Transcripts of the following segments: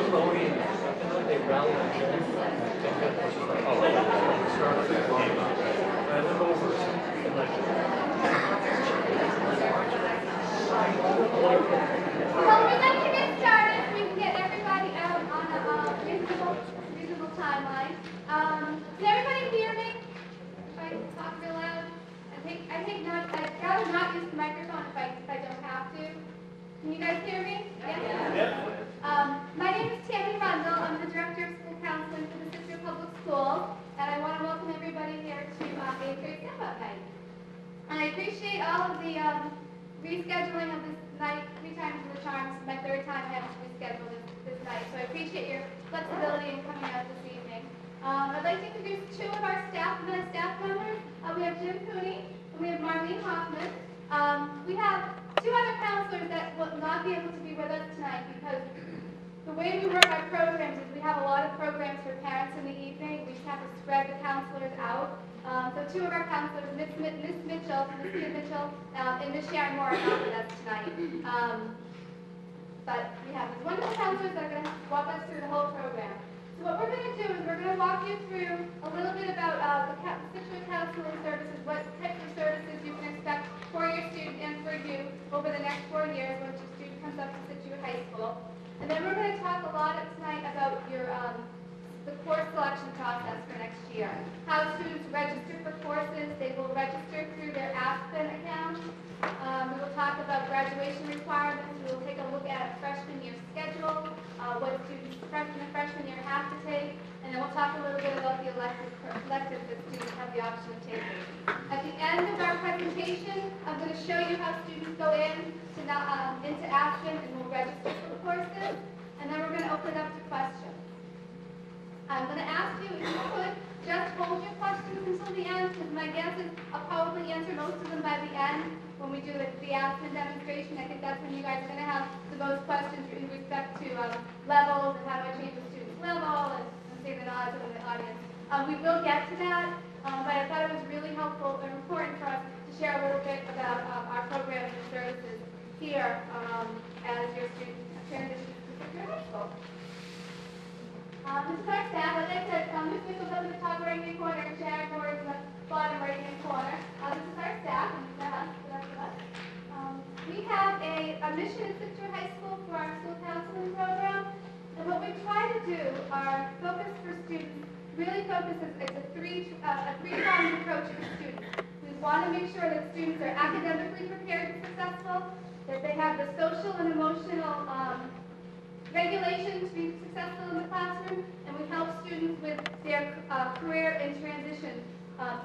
was voting, they rallied on June. Started the game. And I went over and like. Well, we'd like to get started so we can get everybody out on a reasonable timeline. Can everybody hear me? If I talk real loud? I think not. I'd rather not use the microphone if I don't have to. Can you guys hear me? Yeah. My name is Tammy Rundle. I'm the Director of School Counseling for the Scituate Public Schools, and I want to welcome everybody here to 8th grade stand-up night. And I appreciate all of the rescheduling of this night 3 times for the charms. My 3rd time I have to reschedule this night, so I appreciate your flexibility in coming out this evening. I'd like to introduce 2 of our staff members. We have Jim Cooney and we have Marlene Hoffman. We have 2 other counselors that will not be able to be with us tonight because the way we work our programs is we have a lot of programs for parents in the evening. We just have to spread the counselors out. So 2 of our counselors, Miss Mitchell, Miss Kim Mitchell, and Miss Sharon Moore are not with us tonight. But we have these wonderful counselors that are going to walk us through the whole program. So what we're going to do is we're going to walk you through a little bit about the Scituate Counseling Services, what types of services you can expect for your student and for you over the next 4 years once your student comes up to Scituate High School. And then we're going to talk a lot tonight about your the course selection process for next year. How students register for courses. They will register through their Aspen account. We will talk about graduation requirements. We will take a look at a freshman year schedule, what students freshman year have to take, and then we'll talk a little bit about the electives that students have the option of taking. At the end of our presentation, I'm going to show you how students go into Aspen and will register for the courses, and then we're going to open it up to questions. I'm going to ask you, if you could, just hold your questions until the end, because my guess is I'll probably answer most of them by the end when we do the Aspen demonstration. I think that's when you guys are going to have the most questions in respect to levels and how do I change the student's level and say the odds of the audience. We will get to that, but I thought it was really helpful and important for us to share a little bit about our programs and services here as your students transition to your high school. This is our staff. As I said, Ms. Mitchell's up in the top right-hand corner, and Sharon Moore is in the bottom right-hand corner. This is our staff, and the rest of us. We have a mission at Scituate High School for our school counseling program, and what we try to do, our focus for students, really focuses, it's a three-pronged approach for students. We want to make sure that students are academically prepared and successful, that they have the social and emotional regulation to be successful in the classroom, and we help students with their career in transition,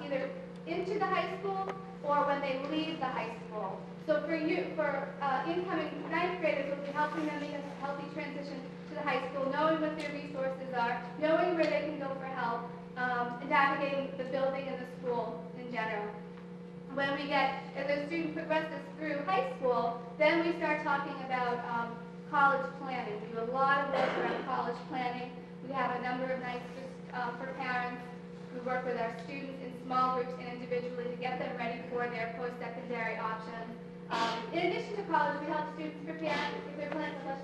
either into the high school or when they leave the high school. So for incoming 9th graders, we'll be helping them make a healthy transition to the high school, knowing what their resources are, knowing where they can go for help, and navigating the building and the school in general. As the student progresses through high school, then we start talking about college planning. We do a lot of work around college planning. We have a number of nights for parents. We work with our students in small groups and individually to get them ready for their post-secondary options. In addition to college, we help students prepare if they're planning on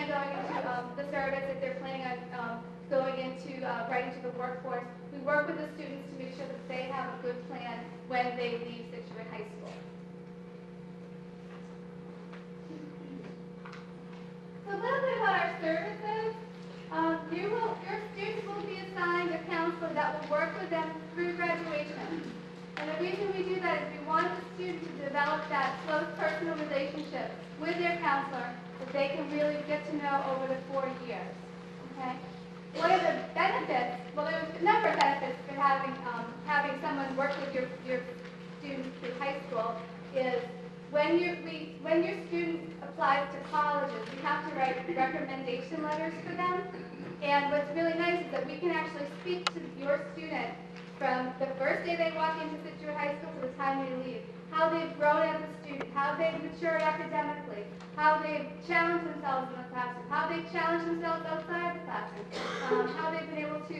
going into the service, if they're planning on going into right into the workforce. We work with the students to make sure that they have a good plan when they leave Scituate High School. So a little bit about our services. Your students will be assigned a counselor that will work with them through graduation. And the reason we do that is we want the student to develop that close personal relationship with their counselor that they can really get to know over the 4 years. Okay? One of the benefits, well, there's a number of benefits for having someone work with your students through high school is when your student applies to colleges, we have to write recommendation letters for them. And what's really nice is that we can actually speak to your student from the first day they walk into Scituate High School to the time they leave. How they've grown as a student, how they've matured academically, how they've challenged themselves in the classroom, how they've challenged themselves outside the classroom, how they've been able to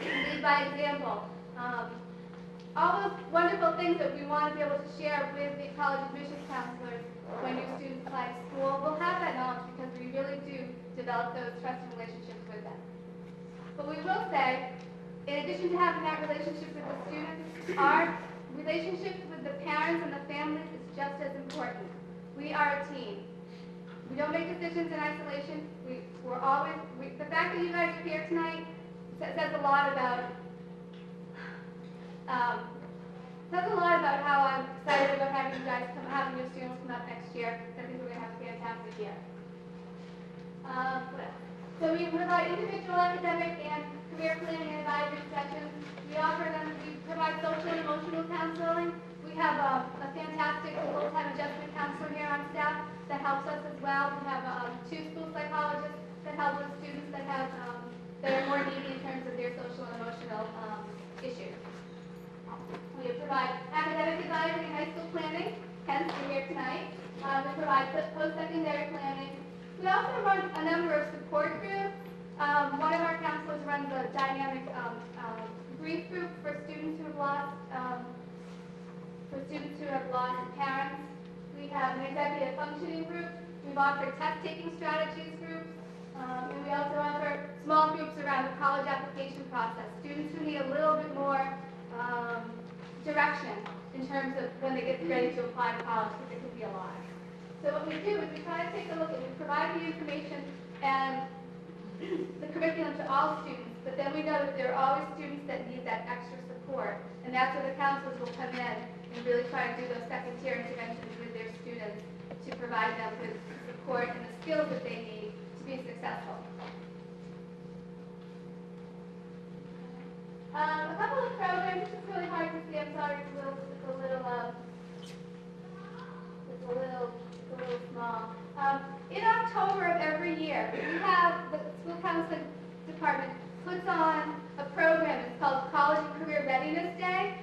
lead by example. All those wonderful things that we want to be able to share with the college admissions counselors when your students apply to school. We'll have that knowledge because we really do develop those trusting relationships with them. But we will say, in addition to having that relationship with the students, our relationship with the parents and the families is just as important. We are a team. We don't make decisions in isolation. The fact that you guys are here tonight says a lot about how I'm excited about having your students come up next year. I think we're going to have a fantastic year. So we provide individual academic and career planning and advisory sessions. We provide social and emotional counseling. We have a fantastic full-time adjustment counselor here on staff that helps us as well. We have 2 school psychologists that help with students that are more needy in terms of their social and emotional issues. We provide academic advisory and high school planning, hence we're here tonight. We provide post-secondary planning. We also run a number of support groups. One of our counselors runs a dynamic grief group for students who have lost parents. We have an executive functioning group. We've offered test-taking strategies groups. And we also offer small groups around the college application process. Students who need a little bit more direction in terms of when they get ready to apply to college, because it can be a lot. So what we do is we try to take a look and we provide the information and the curriculum to all students, but then we know that there are always students that need that extra support, and that's where the counselors will come in and really try to do those second-tier interventions with their students to provide them with support and the skills that they need to be successful. A couple of programs. This is really hard to see. I'm sorry, it's a little small. In October of every year, we have the school counseling department puts on a program. It's called College and Career Readiness Day,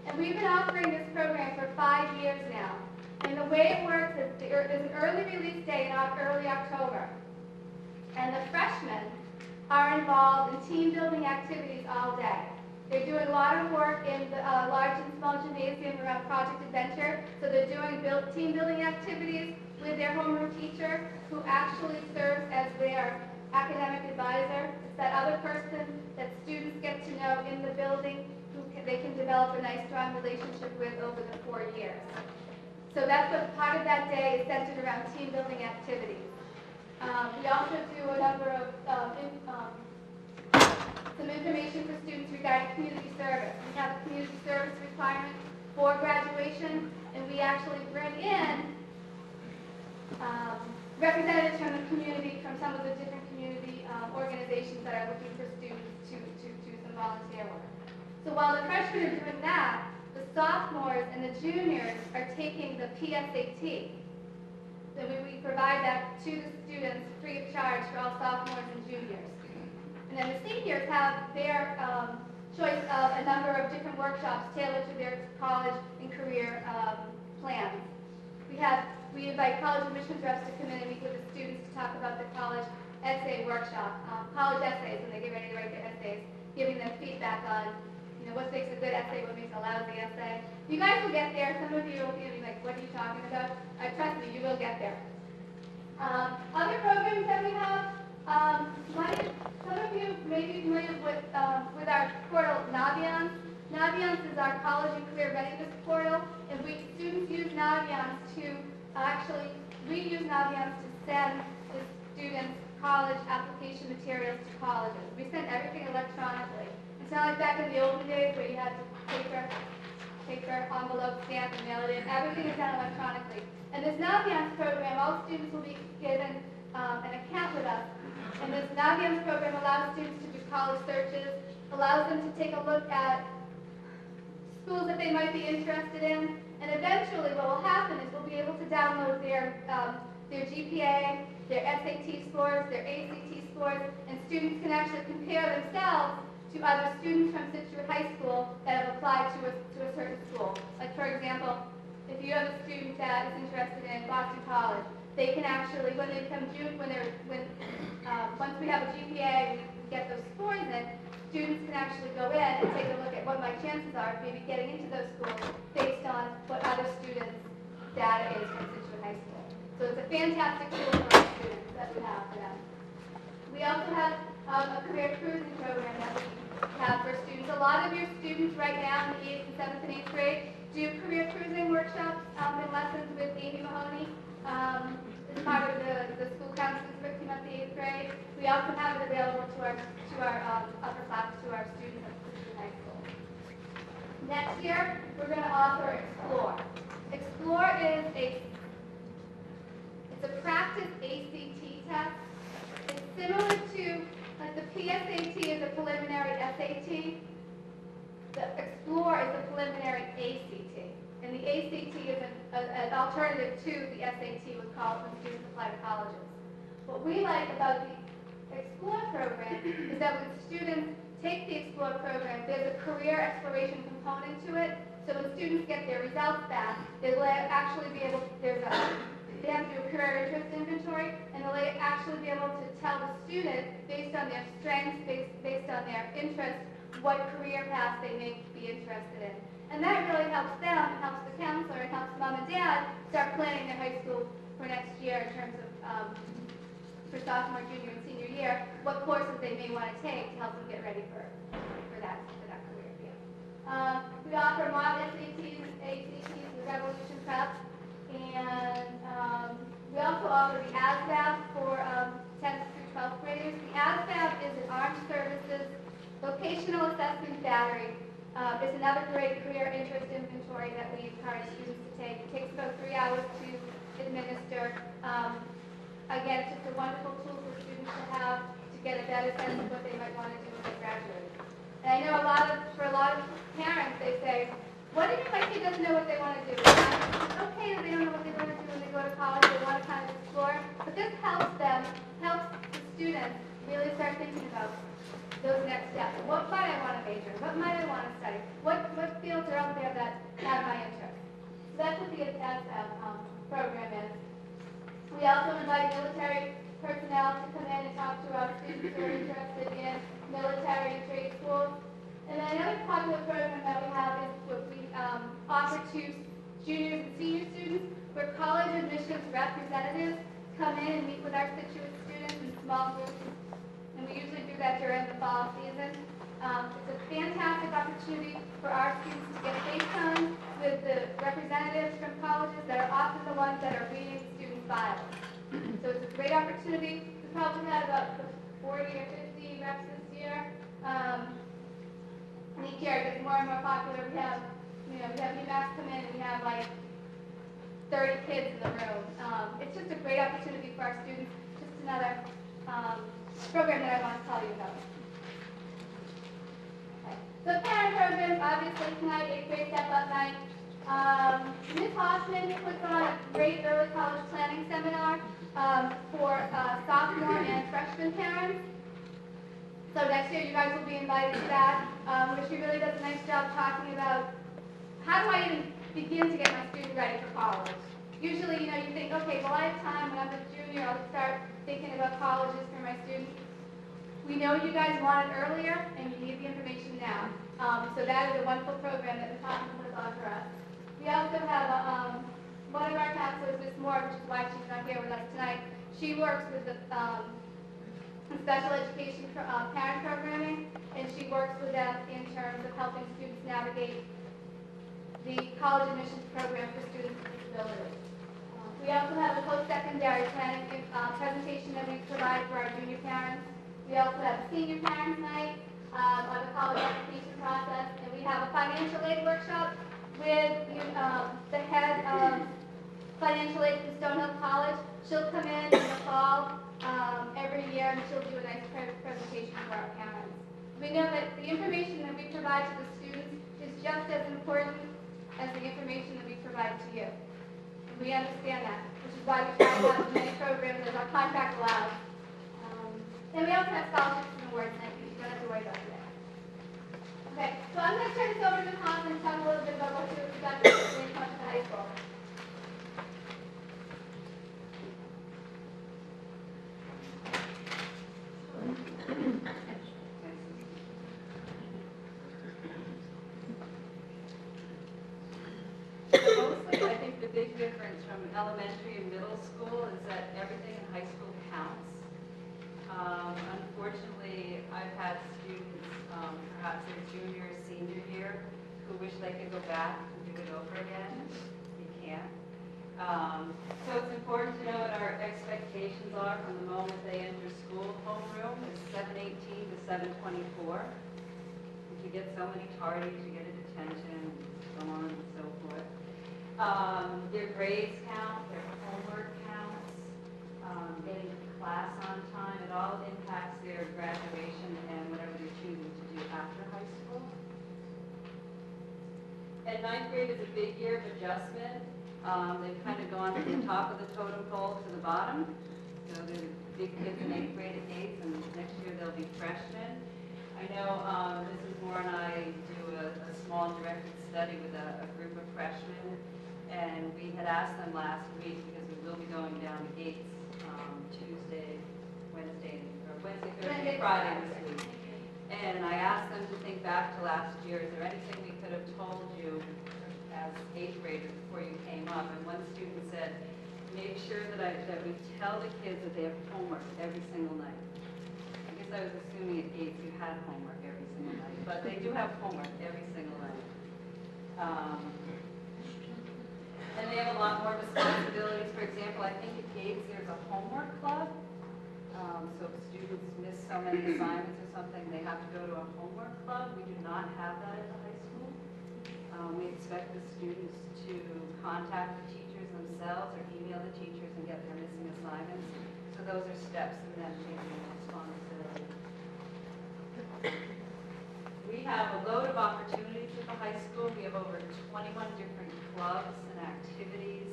and we've been offering this program for 5 years now. And the way it works is there's an early release day in early October, and the freshmen are involved in team building activities all day. They're doing a lot of work in the large and small gymnasium around Project Adventure. So they're doing team building activities with their homeroom teacher, who actually serves as their academic advisor. It's that other person that students get to know in the building who they can develop a nice, strong relationship with over the 4 years. So that's what part of that day is centered around team building activities. We also do a number of some information for students regarding community service. We have a community service requirement for graduation, and we actually bring in representatives from the community, from some of the different community organizations that are looking for students to do some volunteer work. So while the freshmen are doing that, the sophomores and the juniors are taking the PSAT. So we provide that to the students free of charge for all sophomores and juniors. And then the seniors have their choice of a number of different workshops tailored to their college and career plans. We invite college admissions reps to come in and meet with the students to talk about the college essay workshop, college essays when they get ready to write their essays, giving them feedback on what makes a good essay, what makes a lousy essay. You guys will get there. Some of you will be like, what are you talking about? Trust me, you will get there. Other programs that we have, some of you may be familiar with our portal, Naviance. Naviance is our college and career readiness portal, and students use Naviance we use Naviance to send the students college application materials to colleges. We send everything electronically. It's not like back in the olden days where you had to paper, envelope, stamp, and mail it in. Everything is done electronically. And this Naviance program, all students will be given an account with us. And this Naviance program allows students to do college searches, allows them to take a look at schools that they might be interested in, and eventually what will happen is we'll be able to download their GPA, their SAT scores, their ACT scores, and students can actually compare themselves to other students from Scituate High School that have applied to a certain school. Like, for example, if you have a student that is interested in Boston College, they can actually, when they become once we have a GPA, we get those scores in, students can actually go in and take a look at what my chances are of maybe getting into those schools based on what other students' data is from Scituate High School. So it's a fantastic tool for our students that we have for them. We also have a career cruising program that we have for students. A lot of your students right now in the 8th and 7th and 8th grade do career cruising workshops and lessons with Amy Mahoney. As part of the school counseling curriculum at the 8th grade. We also have it available to our upper class, to our students at Scituate High School. Next year, we're going to offer Explore. Explore is it's a practice ACT test. It's similar to, like the PSAT is a preliminary SAT. The Explore is a preliminary ACT. And the ACT is an alternative to the SAT with college when students apply to colleges. What we like about the Explore program is that when students take the Explore program, there's a career exploration component to it. So when students get their results back, they'll actually be able, they have to do a career interest inventory, and they'll actually be able to tell the student, based on their strengths, based on their interests, what career path they may be interested in. And that really helps them, it helps the counselor, it helps mom and dad start planning their high school for next year in terms of, for sophomore, junior, and senior year, what courses they may want to take to help them get ready for that career field. We offer mock SATs, ACTs, the Revolution Prep, and we also offer the ASVAB for 10th through 12th graders. The ASVAB is an Armed Services Vocational Assessment Battery. It's another great career interest inventory that we encourage students to take. It takes about 3 hours to administer. Again, it's just a wonderful tool for students to have to get a better sense of what they might want to do when they graduate. And I know for a lot of parents, they say, what do you mean my kid doesn't know what they want to do? It's okay that they don't know what they want to do when they go to college, they want to kind of explore, but this helps the students really start thinking about those next steps. What might I want to major in? What might I want to study? What fields are out there that have my interest? So that's what the program is. We also invite military personnel to come in and talk to our students who are interested in military and trade schools. And then another popular program that we have is what we offer to juniors and senior students, where college admissions representatives come in and meet with our Scituate students in small groups. And we usually do that during the fall season. It's a fantastic opportunity for our students to get face time with the representatives from colleges that are often the ones that are reading student files. So it's a great opportunity. We probably had about 40 or 50 reps this year. And each year it gets more and more popular. We have UMass come in and we have like 30 kids in the room. It's just a great opportunity for our students. Just another program that I want to tell you about. Okay. So parent programs, obviously tonight, 8th grade step-up night. Ms. Hoffman puts on a great early college planning seminar for sophomore and freshman parents. So next year you guys will be invited to that, where she really does a nice job talking about how do I even begin to get my student ready for college. Usually, you think, okay, well I have time when I'm a junior, I'll start thinking about colleges for my students. We know you guys want it earlier, and you need the information now. So that is a wonderful program that Ms. Hoffman puts on for us. We also have one of our counselors, Ms. Moore, which is why she's not here with us tonight. She works with the special education parent programming, and she works with them in terms of helping students navigate the college admissions program for students with disabilities. We also have a post-secondary planning presentation that we provide for our junior parents. We also have a senior parents night on the college application process, and we have a financial aid workshop with the head of financial aid from Stonehill College. She'll come in the fall every year, and she'll do a nice presentation for our parents. We know that the information that we provide to the students is just as important as the information that we provide to you. And we understand that, which is why we try to have as many programs as our contract allows. And we also have scholarships and awards night, but you don't have to worry about that. Okay, so I'm going to turn this over to Ms. Hoffman and talk a little bit about what to expect when you come to high school. Mostly, I think the big difference from elementary and middle school is that everything in high school counts. they could go back and do it over again. You can't. So it's important to know what our expectations are from the moment they enter school. Homeroom is 7:18 to 7:24. If you get so many tardies, you get a detention, so on and so forth. Their grades count, their homework counts, getting to class on time. It all impacts their graduation and whatever they're choosing to do after high school. And ninth grade is a big year of adjustment. They've kind of gone from the top of the totem pole to the bottom. So they're the big kids in 8th grade at 8th, and next year they'll be freshmen. I know Mrs. Moore and I do a small directed study with a group of freshmen, and we had asked them last week, because we will be going down to Gates Wednesday, Thursday, Friday this week. And I asked them to think back to last year. Is there anything we could have told you as 8th graders before you came up? And one student said, make sure that we tell the kids that they have homework every single night. I guess I was assuming at Gates you had homework every single night, but they do have homework every single night. And they have a lot more responsibilities. For example, I think at Gates there's a homework club. So if students miss so many assignments or something, they have to go to a homework club. We do not have that at the high school. We expect the students to contact the teachers themselves or email the teachers and get their missing assignments. So those are steps in them taking responsibility. We have a load of opportunities at the high school. We have over 21 different clubs and activities.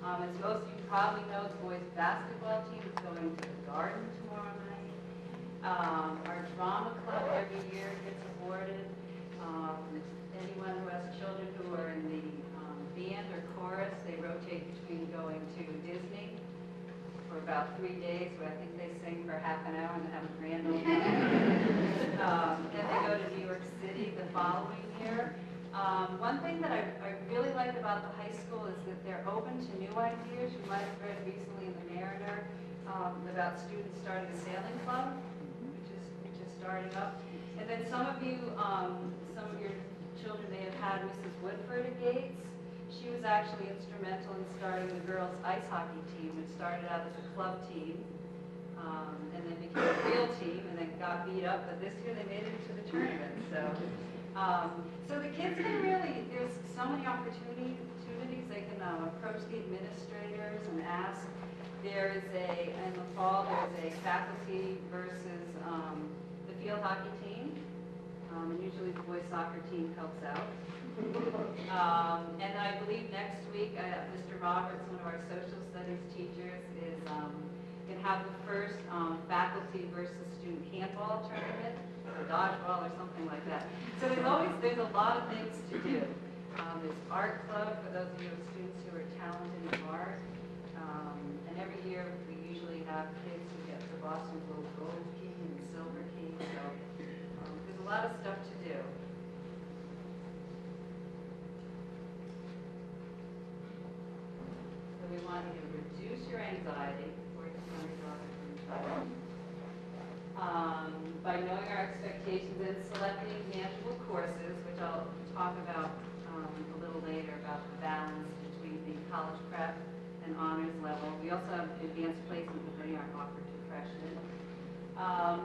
As most of you probably know, the boys basketball team is going to the Garden tomorrow night. Our drama club every year gets awarded. Anyone who has children who are in the band or chorus, they rotate between going to Disney for about 3 days, where I think they sing for half an hour and have a grand old time. Then they go to New York City the following year. One thing that I really like about the high school is that they're open to new ideas. You might have read recently in the Mariner about students starting a sailing club, which is starting up. And then some of your children may have had Mrs. Woodford at Gates. She was actually instrumental in starting the girls' ice hockey team, which started out as a club team, and then became a real team, and then got beat up. But this year they made it into the tournament. So the kids can really, there's so many opportunities. They can approach the administrators and ask. In the fall, there's a faculty versus the field hockey team. And usually the boys soccer team helps out. And I believe next week, Mr. Roberts, one of our social studies teachers, is going to have the first faculty versus student handball tournament, or dodgeball or something like that. So there's a lot of things to do. There's art club for those of you students who are talented in art. And every year we usually have kids who get the Boston Globe Gold Key and Silver Key. So there's a lot of stuff to do. So we want you to reduce your anxiety before you come to by knowing our expectations and selecting manageable courses, which I'll talk about a little later, about the balance between the college prep and honors level. We also have advanced placement, but they aren't offered to freshmen.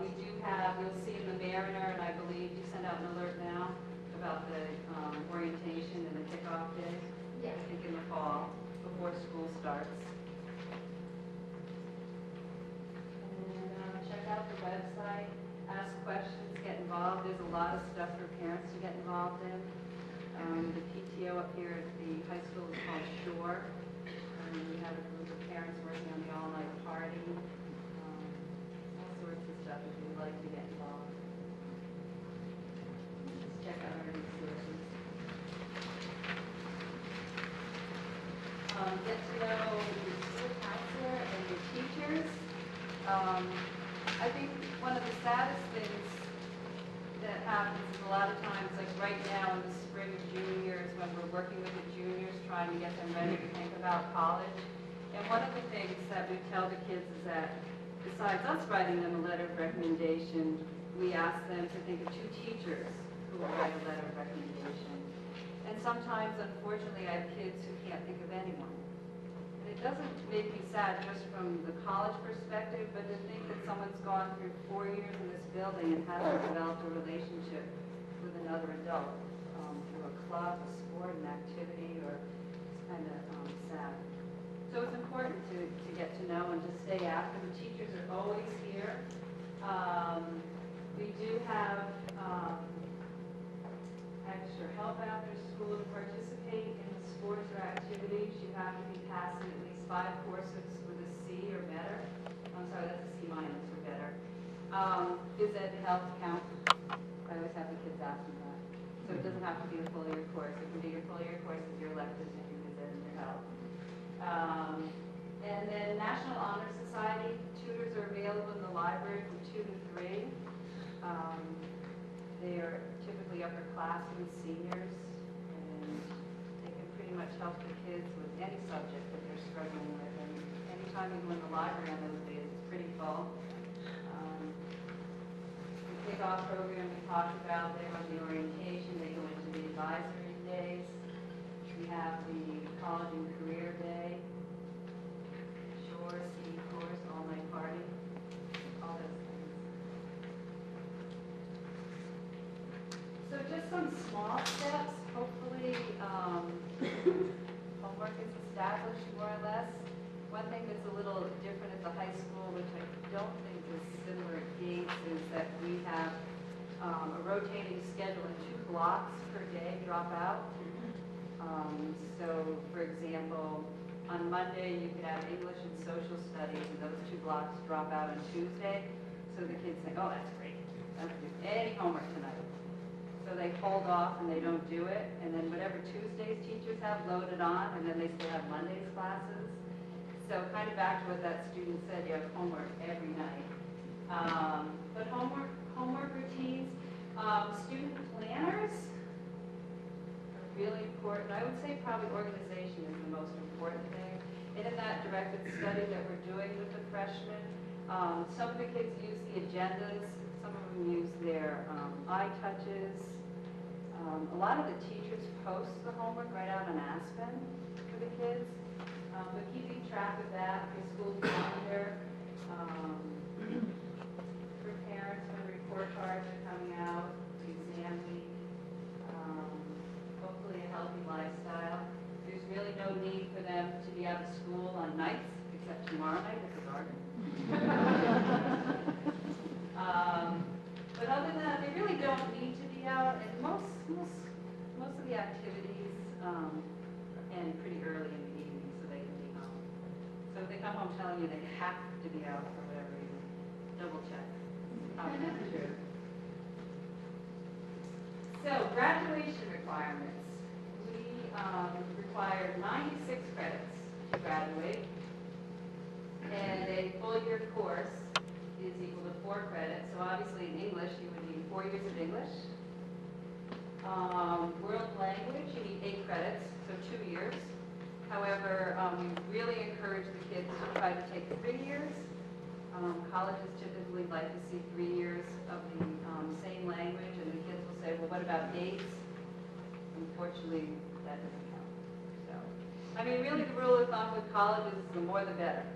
We do have, you'll see in the Mariner, and I believe you send out an alert now about the orientation and the kickoff day. Yes. I think in the fall, before school starts. And check out the website, ask questions, get involved. There's a lot of stuff for parents to get involved in. The PTO up here at the high school is called SHORE. We have a group of parents working on the all-night party. All sorts of stuff if you would like to get involved. Just check out our resources. Get to know your school counselor and your teachers. I think one of the saddest things that happens is a lot of times, like right now in the spring of juniors, when we're working with the juniors, trying to get them ready to think about college. And one of the things that we tell the kids is that besides us writing them a letter of recommendation, we ask them to think of 2 teachers who will write a letter of recommendation. And And sometimes, unfortunately, I have kids who can't think of anyone. And it doesn't make me sad just from the college perspective, but to think that someone's gone through 4 years in this building and hasn't developed a relationship with another adult through a club, a sport, an activity, or it's kind of sad. So it's important to get to know and to stay after. The teachers are always here. We do have extra help after school to participate in the sports or activities. You have to be passing at least 5 courses with a C or better. I'm sorry, that's a C minus or better. Phys ed health count? I always have the kids ask me that. So it doesn't have to be a full year course. It can be your full year course if you're elected and your phys ed and your health. And then National Honor Society tutors are available in the library from 2 to 3. They are typically upperclassmen, seniors, and they can pretty much help the kids with any subject that they're struggling with. And anytime you go in the library on those days, it's pretty full. The kickoff program we talked about, they run the orientation, they go into the advisory days. We have the college and career day, shore, ski course, all-night party, all those things. So just some small steps. Hopefully, homework is established more or less. One thing that's a little different at the high school, which I don't think is similar at Gates, is that we have a rotating schedule and 2 blocks per day drop out. So, for example, on Monday you could have English and social studies, and those 2 blocks drop out on Tuesday. So the kids think, oh, that's great. I don't do any homework tonight. So they hold off and they don't do it, and then whatever Tuesdays teachers have loaded on, and then they still have Mondays classes. So kind of back to what that student said, you have homework every night. But homework routines, student planners are really important. I would say probably organization is the most important thing. And in that directed study that we're doing with the freshmen, some of the kids use the agendas, some of them use their iTouches. A lot of the teachers post the homework right out on Aspen for the kids, but keeping track of that for school calendar, for parents when report cards are coming out, the exam week, hopefully a healthy lifestyle. There's really no need for them to be out of school on nights, except tomorrow night at the garden. But other than that, they really don't need to be out, and most of the activities end pretty early in the evening, so they can be home. So if they come home telling you they have to be out for whatever reason, double check. That's true. So graduation requirements. We require 96 credits to graduate, and a full year course is equal to 4 credits. So obviously in English, you would need 4 years of English. World language, you need 8 credits, so 2 years. However, we really encourage the kids to try to take 3 years. Colleges typically like to see 3 years of the same language, and the kids will say, well, what about dates? Unfortunately, that doesn't count. So, I mean, really the rule of thumb with colleges is the more the better.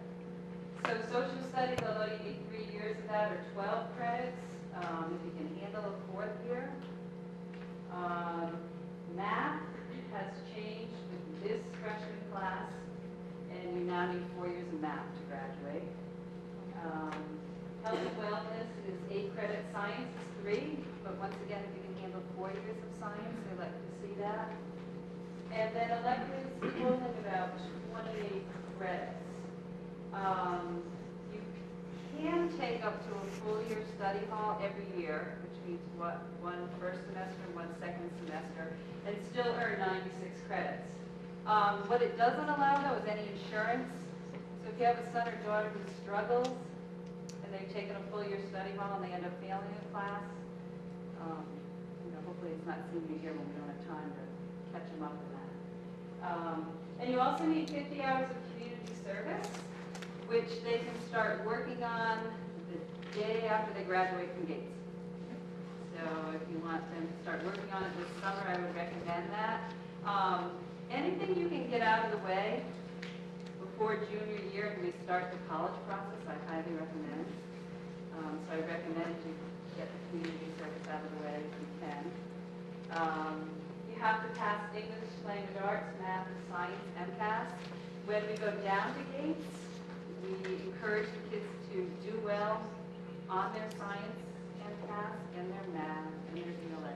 So social studies, although you need 3 years of that, are 12 credits, if you can handle a 4th year. Math has changed with this freshman class, and you now need 4 years of math to graduate. Health and wellness is 8 credits, science is 3, but once again, if you can handle 4 years of science, they like to see that. And then electives totaling about 28 credits. You can take up to a full year study hall every year, which means one first semester and 1 second semester, and still earn 96 credits. What it doesn't allow, though, is any insurance. So if you have a son or daughter who struggles, and they've taken a full year study hall and they end up failing a class, hopefully it's not senior year when we don't have time to catch them up with that. And you also need 50 hours of community service, which they can start working on the day after they graduate from Gates. So if you want them to start working on it this summer, I would recommend that. Anything you can get out of the way before junior year and we start the college process, I highly recommend. So I recommend you get the community service out of the way if you can. You have to pass English, language arts, math, and science, MCAS. When we go down to Gates, we encourage the kids to do well on their science MCAS and their math and their ELA.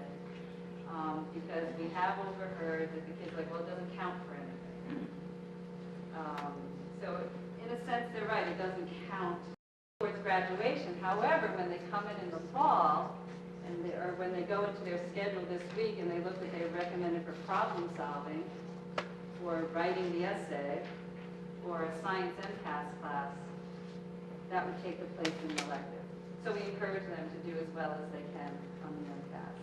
Because we have overheard that the kids are like, well, it doesn't count for anything. So in a sense, they're right, it doesn't count towards graduation. However, when they come in the fall, or when they go into their schedule this week and they look at they're recommended for problem solving, or writing the essay, or a science MCAS class, that would take the place in the elective. So we encourage them to do as well as they can on the MCAS.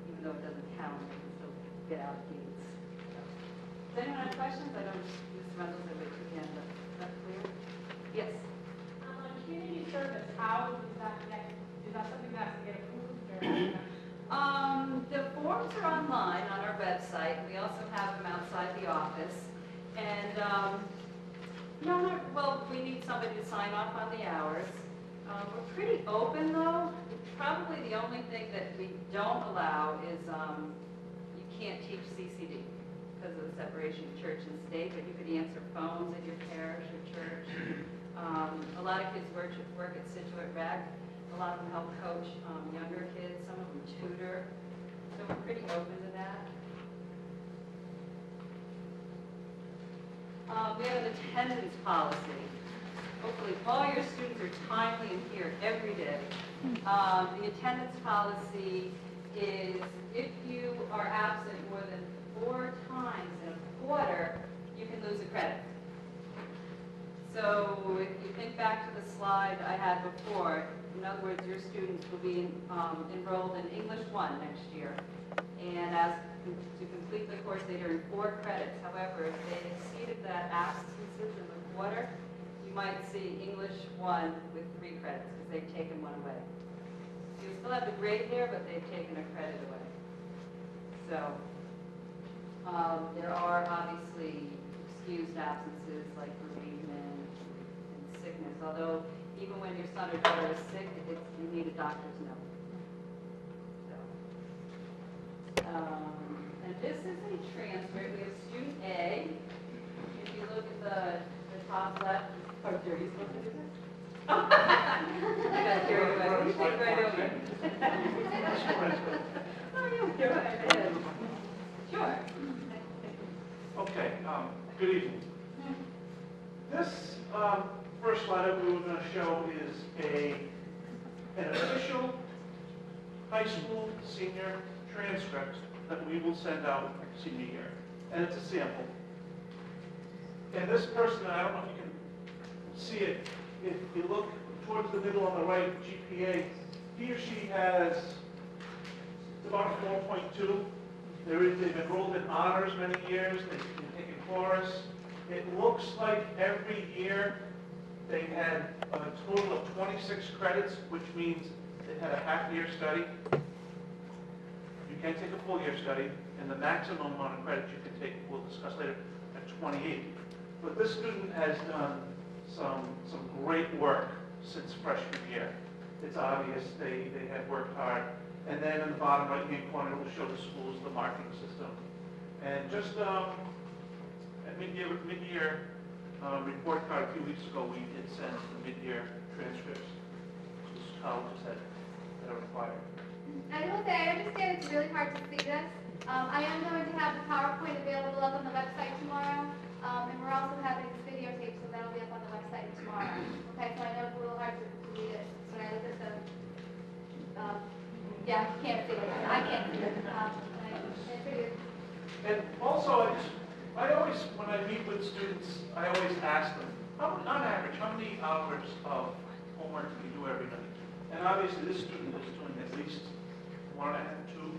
Even though it doesn't count, they can still get out of Gates. So. Does anyone have questions? I don't, Ms. Rundle's at it again, but is that clear? Yes? On community service, how does that get, is that something that has to get approved or? The forms are online on our website. We also have them outside the office. And, well, we need somebody to sign off on the hours. We're pretty open, though. Probably the only thing that we don't allow is you can't teach CCD because of the separation of church and state, but you could answer phones at your parish or church. A lot of kids work at Scituate 8th. A lot of them help coach younger kids. Some of them tutor. So we're pretty open to that. We have an attendance policy. Hopefully all your students are timely and here every day. The attendance policy is if you are absent more than 4 times in a quarter, you can lose a credit. So if you think back to the slide I had before, in other words, your students will be enrolled in English 1 next year. And to complete the course, they earn 4 credits. However, if they exceeded that absences in the quarter, you might see English 1 with 3 credits because they've taken 1 away. So you still have the grade there, but they've taken a credit away. So there are obviously excused absences like bereavement and sickness, although even when your son or daughter is sick, you need a doctor's note. So, and this is a transcript. We have student A. If you look at the top left, oh, Jerry, you're supposed to do this? I got carried away. You take right over. Oh, you're right. Sure. Okay, good evening. This first slide we were going to show is an official high school senior transcript that we will send out senior year. And it's a sample. And this person, I don't know if you can see it, if you look towards the middle on the right, GPA, he or she has about 4.2. They've enrolled in honors many years, they've taken chorus. It looks like every year they had a total of 26 credits, which means they had a half-year study. You can take a full-year study, and the maximum amount of credits you can take, we'll discuss later, at 28. But this student has done some great work since freshman year. It's obvious they have worked hard. And then in the bottom right-hand corner, it will show the schools, the marking system. And just at mid-year report card a few weeks ago, we did send the mid-year transcripts to colleges that are required. I will say, I understand it's really hard to see this. I am going to have the PowerPoint available up on the website tomorrow. And we're also having this videotape, so that'll be up on the website tomorrow. Okay, so I know it's a little hard to read it when I look at the, yeah, you can't see it. I can't see it. And also, I always, when I meet with students, I always ask them, on average, how many hours of homework do you do every night? And obviously, this student is doing at least 1.5, 2,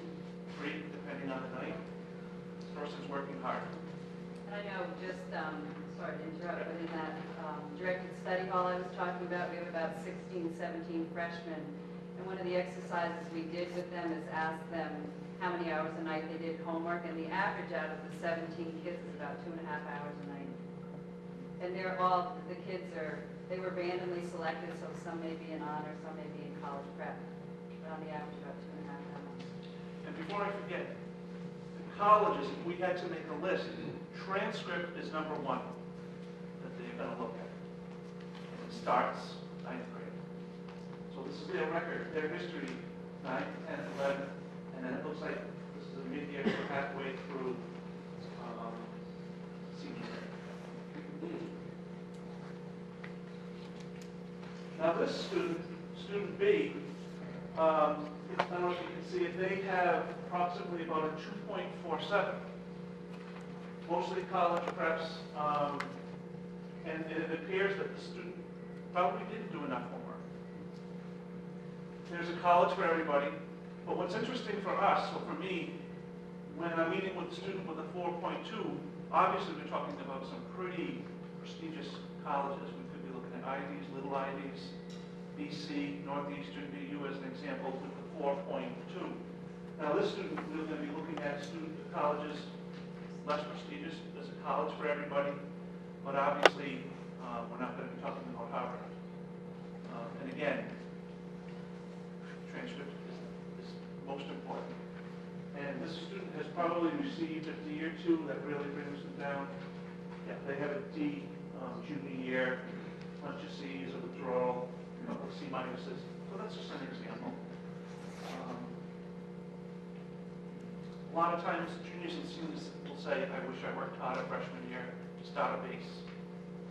3, depending on the night. This person's working hard. And I know, just, sorry to interrupt, but in that directed study hall I was talking about, we have about 16, 17 freshmen. And one of the exercises we did with them is ask them how many hours a night they did homework, and the average out of the 17 kids is about 2.5 hours a night. And they're all, they were randomly selected, so some may be in honor, some may be in college prep, but on the average about 2.5 hours. And before I forget, the colleges, if we had to make a list, transcript is number one that they're going to look at. And it starts 9th grade. So this is their record, their history, 9th, 10th, 11th, and then it looks like this is a mid-year, so halfway through senior year. Now this student B, I don't know if you can see it, they have approximately about a 2.47. Mostly college preps, and it appears that the student probably didn't do enough homework. There's a college for everybody, but what's interesting for us, so for me, when I'm meeting with a student with a 4.2, obviously we're talking about some pretty prestigious colleges. We could be looking at IVs, little IVs, BC, Northeastern BU as an example with the 4.2. Now this student, we're going to be looking at colleges less prestigious. There's a college for everybody, but obviously we're not going to be talking about Harvard. And again, transcript is most important. And this student has probably received a D or two that really brings them down. Yeah, they have a D junior year, bunch of C's, a withdrawal, a couple of C minuses. So that's just an example. A lot of times, juniors and seniors will say, I wish I worked harder freshman year to start a base.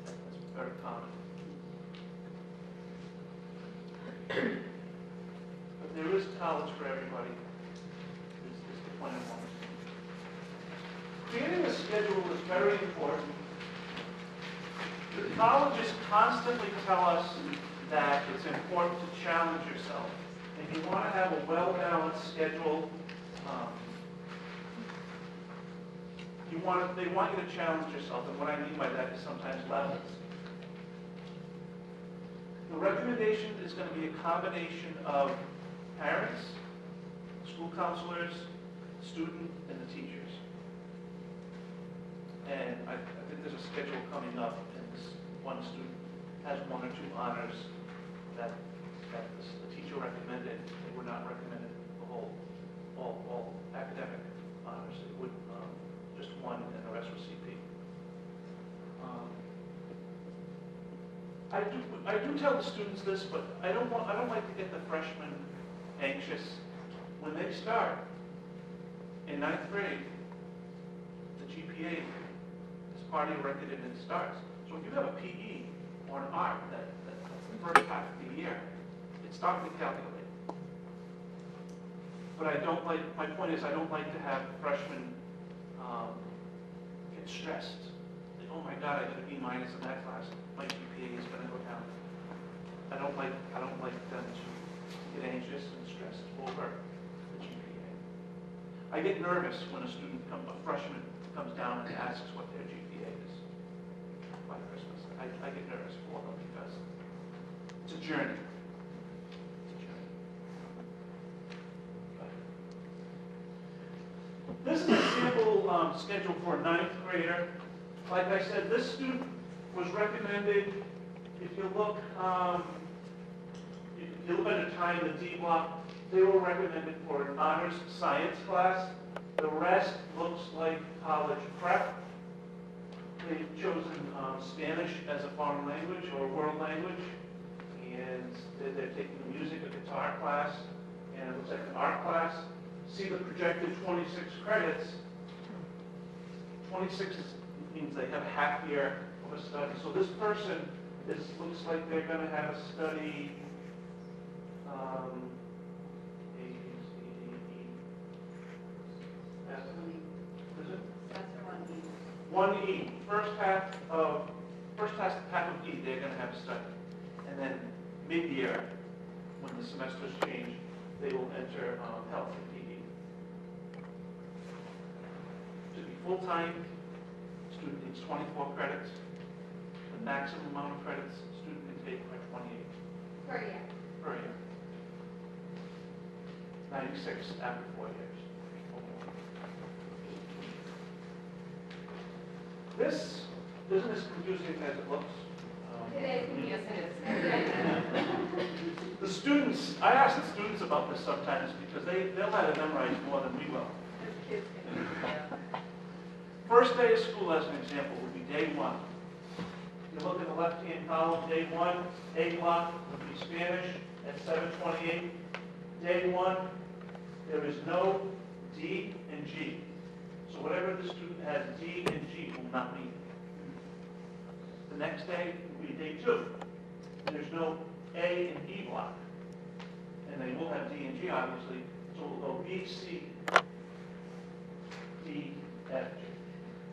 That's very common. But there is college for everybody, is the point I want. Creating a schedule is very important. The colleges constantly tell us that it's important to challenge yourself. And you want to have a well-balanced schedule. They want you to challenge yourself, and what I mean by that is sometimes levels. The recommendation is going to be a combination of parents, school counselors, student, and the teachers. And I think there's a schedule coming up, and this one student has 1 or 2 honors that the teacher recommended. They were not recommended the all academic honors. It would just 1, and the rest were CP. I do tell the students this, but I don't like to get the freshmen anxious. When they start in 9th grade, the GPA is part of your record and it starts. So if you have a PE or an art that's the first half of the year, it's starting to calculate. But my point is I don't like to have freshmen get stressed. Like, oh my God, I got a B- in that class. My GPA is going to go down. I don't like them to get anxious and stressed over the GPA. I get nervous when a freshman comes down and asks what their GPA is by Christmas. I get nervous for them because it's a journey. This is a sample schedule for a 9th grader. Like I said, this student was recommended, if you look at the time, the D block, they were recommended for an honors science class. The rest looks like college prep. They've chosen Spanish as a foreign language or world language, and they're taking a music or guitar class, and it looks like an art class. See the projected 26 credits. 26 means they have a half year of a study. So this person looks like they're going to have a study One E. First half of E, they're going to have a study. And then mid-year, when the semesters change, they will enter health and PE. To be full-time, student needs 24 credits. The maximum amount of credits student can take are 28 Per year. per year. 96 after 4 years. This isn't as confusing as it looks. Today, Yes, it is. The students, I ask the students about this sometimes because they'll have to memorize more than we will. The kids can, yeah. First day of school, as an example, would be day 1. You look at the left-hand column, day 1, A block would be Spanish at 7:28. Day 1, there is no D and G. So whatever the student has D and G will not meet. The next day will be day 2. And there's no A and E block. And they will have D and G, obviously. So we'll go B, C, D, F, G.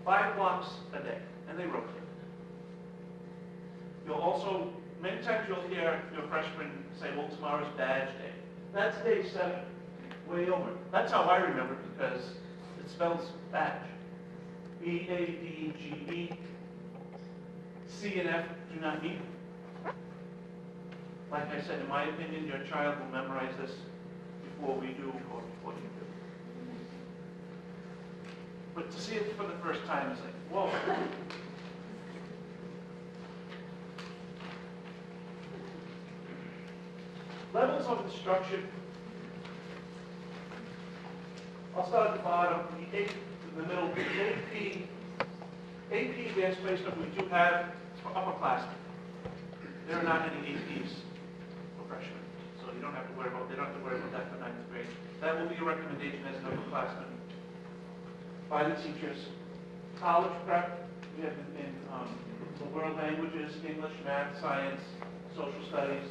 5 blocks a day, and they rotate. You'll also, many times you'll hear your freshmen say, well, tomorrow's badge day. That's day 7, way over. That's how I remember it because it spells badge. B, A, D, G, E. C and F do not meet. Like I said, in my opinion, your child will memorize this before we do or before you do. But to see it for the first time is like, whoa. Levels of instruction. I'll start at the bottom, the in the middle, the AP advanced placement we do have for upperclassmen. There are not any APs for freshmen, so you don't have to worry about, they don't have to worry about that for 9th grade. That will be a recommendation as an upperclassman by the teachers. College prep, we have in the world languages, English, math, science, social studies,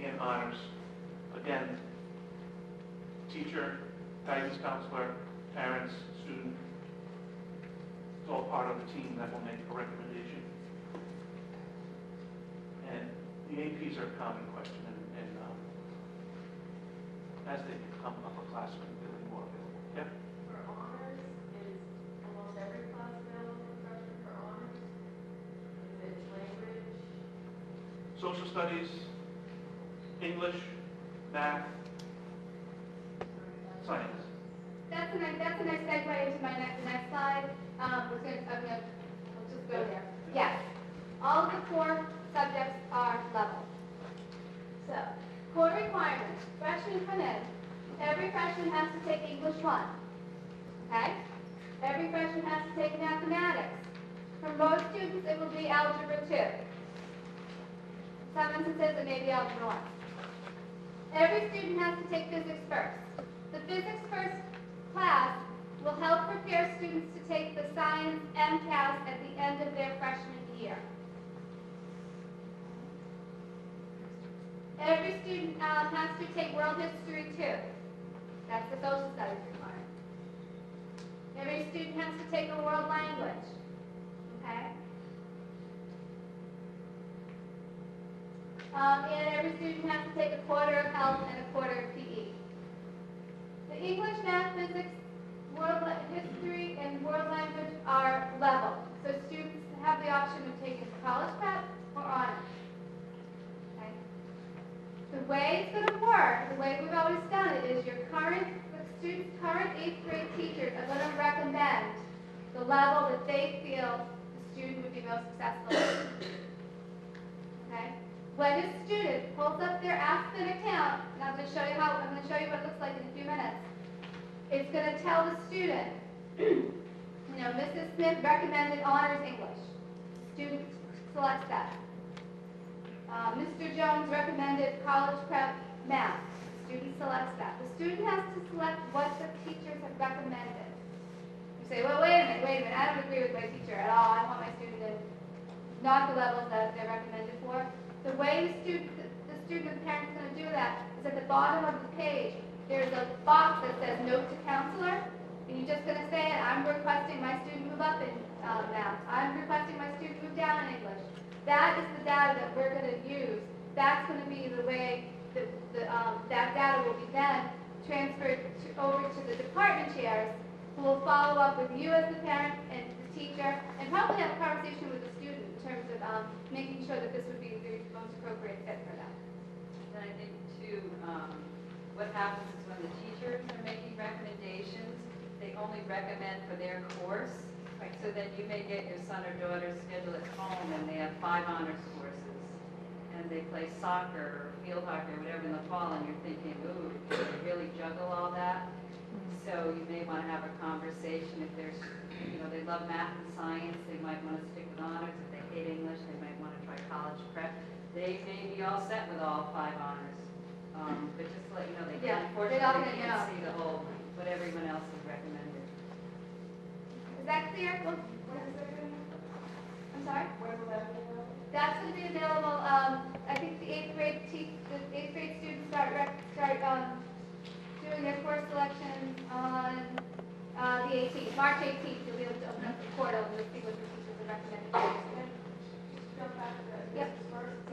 and honors. Again, teacher, guidance counselor, parents, student, it's all part of the team that will make a recommendation. And the APs are a common question, and as they become upperclassmen, they'll be more available. Yeah? For honors, is almost every class available for freshmen for honors? Is it language? Social studies, English, math, science. That's a nice segue into my next slide. We'll just go there. Yes, all of the core subjects are level. So, core requirements. Freshmen come in. Every freshman has to take English 1. Okay? Every freshman has to take mathematics. For most students, it will be algebra 2. Some instances, it may be algebra 1. Every student has to take physics first. The physics first class will help prepare students to take the science MCAS at the end of their freshman year. Every student has to take world history 2. That's the social studies requirement. Every student has to take a world language. Okay? And every student has to take a quarter of health and a quarter of PE. The English, math, physics, world history, and world language are level. So students have the option of taking college prep or honors. Okay? The way it's going to work, the way we've always done it, is the student's current 8th grade teachers are going to recommend the level that they feel the student would be most successful in. Okay? When a student pulls up their Aspen account, and I'm going to show you what it looks like in a few minutes. It's going to tell the student, Mrs. Smith recommended honors English. Student selects that. Mr. Jones recommended college prep math. Student selects that. The student has to select what the teachers have recommended. You say, well, wait a minute, I don't agree with my teacher at all. I want my student to not the levels that they're recommended for. The way the student and parent is going to do that is at the bottom of the page, there's a box that says note to counselor, and you're just going to say, I'm requesting my student move up in math. I'm requesting my student move down in English. That is the data that we're going to use. That's going to be the way that data will be then transferred over to the department chairs, who will follow up with you as the parent and the teacher, and probably have a conversation with the student in terms of making sure that this would be the most appropriate fit for them. And I think too, what happens is when the teachers are making recommendations, they only recommend for their course. Right. So then you may get your son or daughter's schedule at home and they have 5 honors courses and they play soccer or field hockey or whatever in the fall and you're thinking, ooh, can they really juggle all that? So you may want to have a conversation if there's, they love math and science, they might want to stick with honors. If they hate English, they might want to try college prep. They may be all set with all 5 honors. But just to let you know, they Yeah, unfortunately they're not they gonna can't know. see the whole, what everyone else has recommended. Is that clear? I'm sorry? Where will that be available? That's going to be available, I think the 8th grade students start doing their course selections on the 18th, March 18th. You'll be able to open up the portal and you'll see what the teachers are recommending. Jump back to that. Yep. First,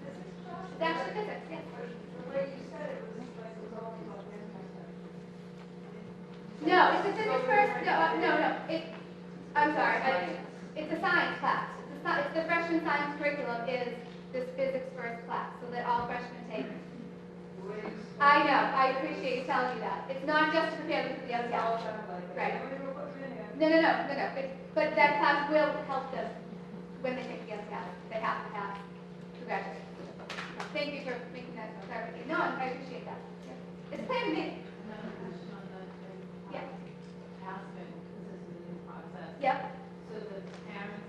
physics class? It's actually physics, yes. The way you said it was like it was all about math. No, it's a physics first, no. I'm sorry, it's a science class. It's the freshman science curriculum is this physics first class, so that all freshmen take. I know, I appreciate you telling me that. It's not just to prepare them for the MCAT. Right. No. But that class will help them when they take the MCAT. They have to pass. Congratulations. Thank you for making that clarification. No, I appreciate that. Yeah. It's clear to me. Another question on the Yeah. passing, because this is a new process. Yep. So the parents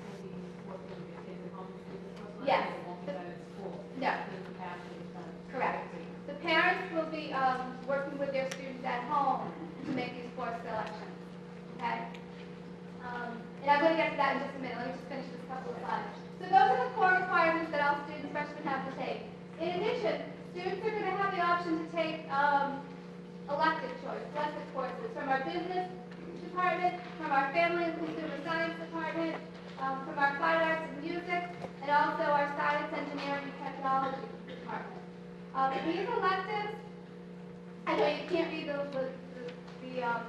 will be working with their kids at home to do this course? Yes. It won't be done at school? No. Because the passing is done. Correct. The parents will be working with their students at home to make these course selections. Okay? And I'm going to get to that in just a minute. Let me just finish this couple of slides. So those are the core requirements that all students, freshmen, have to take. In addition, students are going to have the option to take elective courses from our business department, from our family and consumer science department, from our fine arts and music, and also our science, engineering, and technology department. These electives, I know you can't read the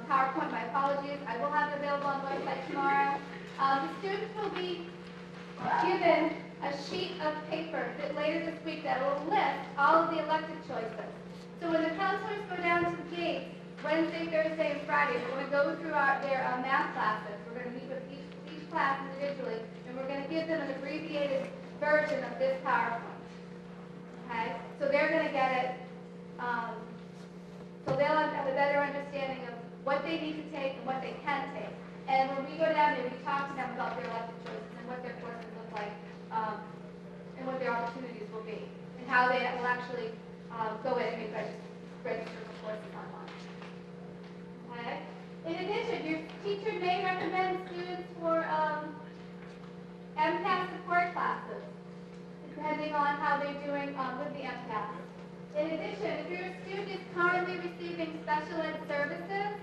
PowerPoint, my apologies. I will have it available on the website tomorrow. The students will be given a sheet of paper that later this week that will list all of the elective choices. So when the counselors go down to the gate, Wednesday, Thursday, and Friday, we're going to go through their math classes. We're going to meet with each class individually, and we're going to give them an abbreviated version of this PowerPoint. Okay? So they're going to get it, so they'll have a better understanding of what they need to take and what they can take. And when we go down there, we talk to them about their elective choices and what their courses look like, and what their opportunities will be, and how they will actually go in and register for courses online. Okay? In addition, your teacher may recommend students for MCAT support classes, depending on how they're doing with the MCAT. In addition, if your student is currently receiving special ed services,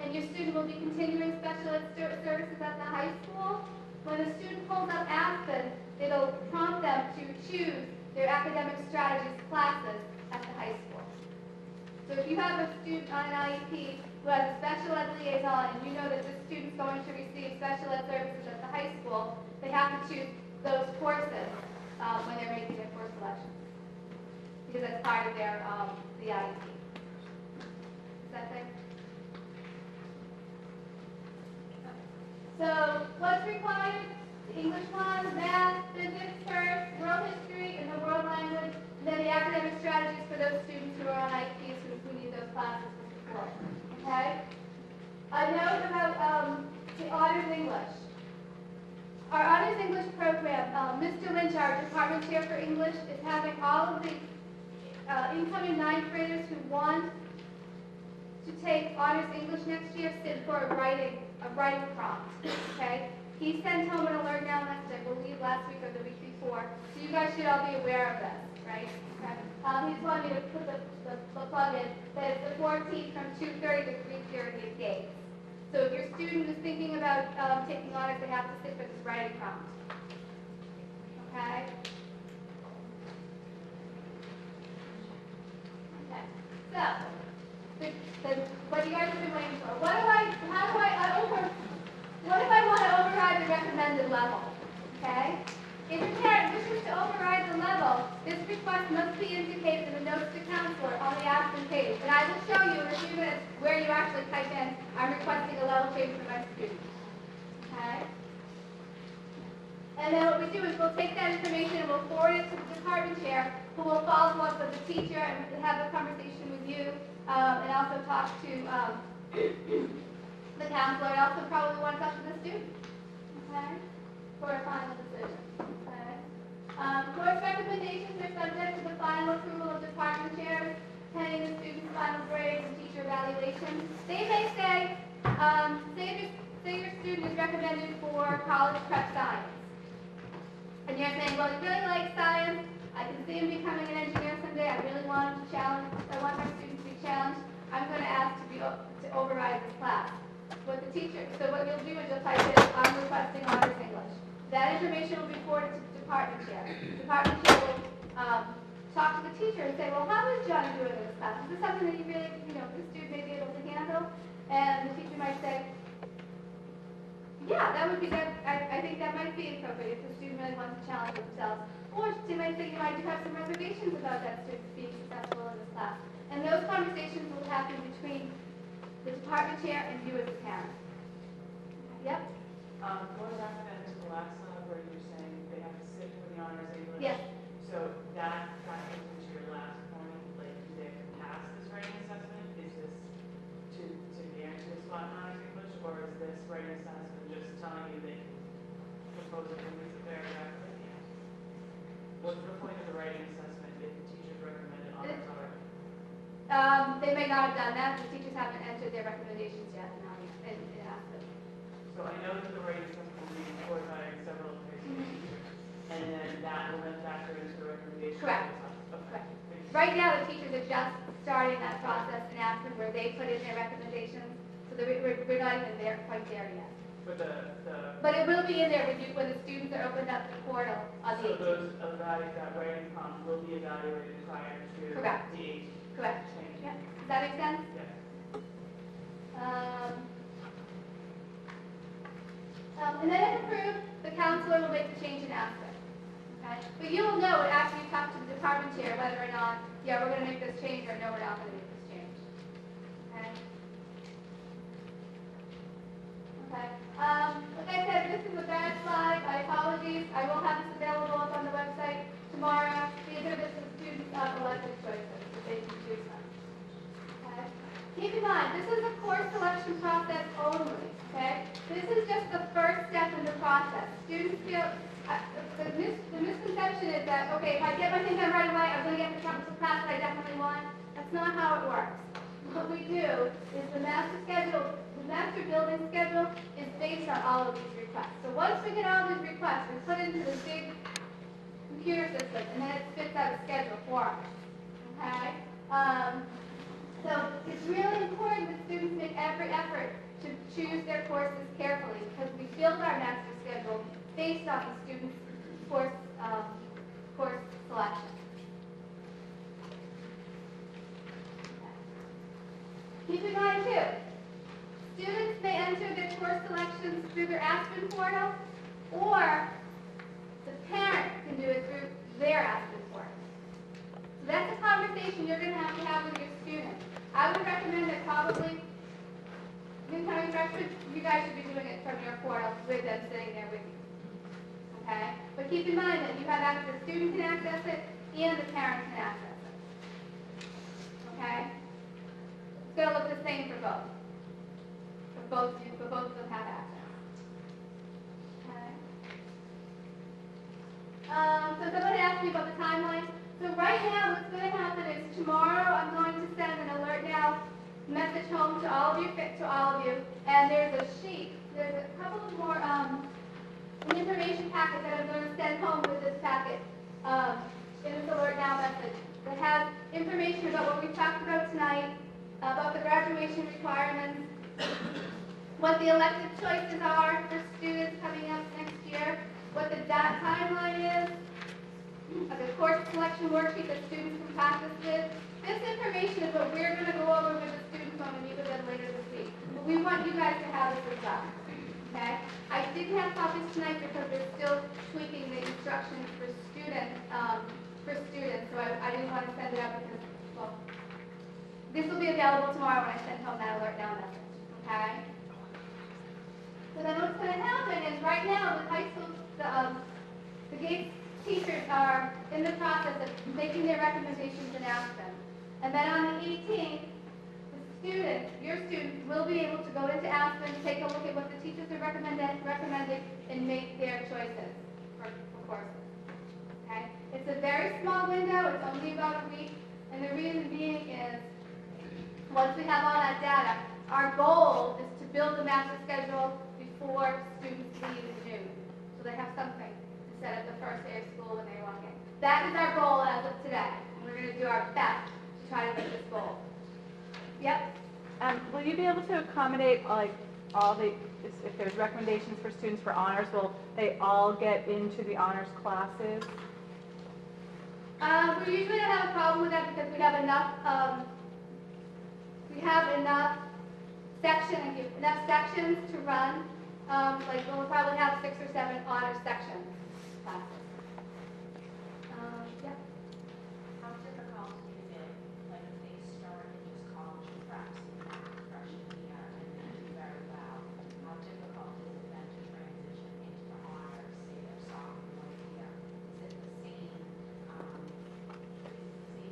and your student will be continuing special ed services at the high school, when the student pulls up Aspen, it'll prompt them to choose their academic strategies classes at the high school. So if you have a student on an IEP who has a special ed liaison, and you know that this student's going to receive special ed services at the high school, they have to choose those courses when they're making their course selections, because that's part of their the IEP. Is that clear? So what's required? English 1, math, physics first, world history, and the world language, and then the academic strategies for those students who are on IEPs who need those classes for support. Okay? A note about the Honors English. Our Honors English program, Mr. Lynch, our department chair for English, is having all of the incoming 9th graders who want to take Honors English next year sit for a writing prompt. Okay? He sent home an alert now message, I believe last week or the week before, so you guys should all be aware of this, right? Okay. He just wanted me to put the plug in that it's the 14th from 2:30 to 3:30 at Gates. So if your student is thinking about taking honors, they have to sit for this writing prompt. Okay? Okay. So, what you guys have been waiting for. What if I want to override the recommended level? Okay? If a parent wishes to override the level, this request must be indicated in the notes to counselor on the actually type in, I'm requesting a level change for my student. Okay? And then what we do is we'll take that information and we'll forward it to the department chair, who will follow up with the teacher and have a conversation with you, and also talk to the counselor, and also probably want to talk to the student, okay, for a final decision. Okay. Course recommendations are subject to the final approval of department chairs, pending the student's final grades and teacher evaluation. They may say, say your student is recommended for college prep science. And you're saying, well, he really likes science. I can see him becoming an engineer someday. I really want him to challenge. I want my students to be challenged. I'm going to ask to override this class. What the teacher, so what you'll do is you'll type in, I'm requesting honors English. That information will be forwarded to the department chair. The department chair will talk to the teacher and say, well, how is Johnny doing in this class? Is this something that you really, this student may be able to handle? And the teacher might say, yeah, that would be that. I think that might be appropriate if the student really wants to challenge themselves. Or they might think, I do have some reservations about that student being successful in this class. And those conversations will happen between the department chair and you as a parent. Yep. Going back then to the last slide where you were saying they have to sit for the honors English. Yes. So that goes into your last point, like, do they have to pass this writing assessment? Is this to guarantee a spot in honors English, or is this writing assessment just telling you they can propose it and leave it there exactly? What's the point of the writing assessment if the teachers recommended honors already? They may not have done that. The teachers haven't entered their recommendations yet in Aspen. So I know that the writing assessment will be scored by several teachers, and then that will then factor into the recommendation. Correct. Okay. Correct. Thank you. Right now, the teachers are just starting that process in Aspen where they put in their recommendations. So we're not even there, quite there yet. But But it will be in there when the students are opened up the portal on the so 18th. those evaluate that writing prompt will be evaluated prior to Correct. the 18th. Correct. Thank you. Yeah. Does that make sense? Yes. And then if approved, the counselor will make the change in Aspen. Okay? But you will know it after you talk to the department chair whether or not, yeah, we're going to make this change, or no, we're not going to make this change. Okay? Okay. Like I said, this is a bad slide. My apologies. I will have this available up on the website tomorrow. These are the students' elective choices that they can choose from. Okay? Keep in mind, this is a course selection process only. Okay? This is just the first step in the process. Students feel, the misconception is that, okay, if I get my thing done right away, I'm going to get the class that I definitely want. That's not how it works. What we do is the master building schedule is based on all of these requests. So once we get all these requests, we put it into the big computer system, and then it spits out a schedule for us. Okay? So it's really important that students make every effort to choose their courses carefully, because we build our master schedule based on the student's course selection. Keep in mind too, students may enter their course selections through their Aspen portal, or the parent can do it through their Aspen portal. So that's a conversation you're going to have with your student. I would recommend that probably incoming freshmen, you guys should be doing it from your portal with them sitting there with you. Okay? But keep in mind that you have access, the student can access it, and the parent can access it. Okay? It's going to look the same for both. For both of them have access. Okay? So someone asked me about the timeline. So right now, what's going to happen is tomorrow I'm going to send an alert now message home to all of you, and there's a sheet. There's a couple of more an information packet that I'm going to send home with this packet in this alert now message that has information about what we talked about tonight, about the graduation requirements, what the elective choices are for students coming up next year, what the timeline is, the course selection worksheet that students can practice with. This information is what we're going to go over with the students when we meet with them later this week. But we want you guys to have this as well. Okay? I didn't have copies tonight because we're still tweaking the instructions for students. So I didn't want to send it out because, well, This will be available tomorrow when I send home that alert now message, okay? So then what's going to happen is right now the high school, the Gates teachers are in the process of making their recommendations and Aspen. And then on the 18th, the students, your students, will be able to go into Aspen, take a look at what the teachers are recommending, and make their choices for courses. Okay? It's a very small window. It's only about a week. And the reason being is, once we have all that data, our goal is to build the master schedule before students leave in June. So they have something to set up the first day of school when they walk in. That is our goal as of today. And we're going to do our best to try to meet this goal. Yep. Will you be able to accommodate like all the, if there's recommendations for students for honors, will they all get into the honors classes? We usually don't have a problem with that because we have enough sections to run. Like we'll probably have 6 or 7 honor sections classes. Yeah. How difficult is it, like if they start in just college prep, freshman year, and then do very well, how difficult is it then to transition into the honors, say their sophomore year? Is it the same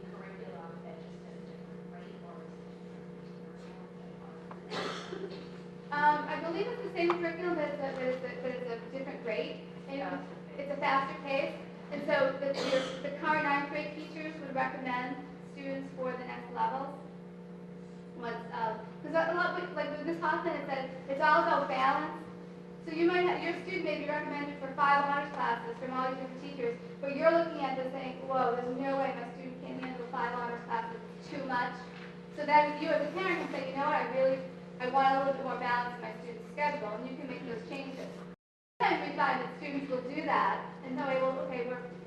curriculum that just at a different rate, or is it different? I believe it's the same curriculum, but it's a different grade. And it's a faster pace. And so the current 9th grade teachers would recommend students for the next levels. Because a lot, like with Ms. Hoffman, it said it's all about balance. So you might have, your student may be recommended for 5 honors classes from all these different teachers, but you're looking at this saying, whoa, there's no way my student can handle 5 honors classes, it's too much. So then you as a parent can say, you know what, I want a little bit more balance in my student's schedule, and you can make those changes. Sometimes we find that students will do that, and so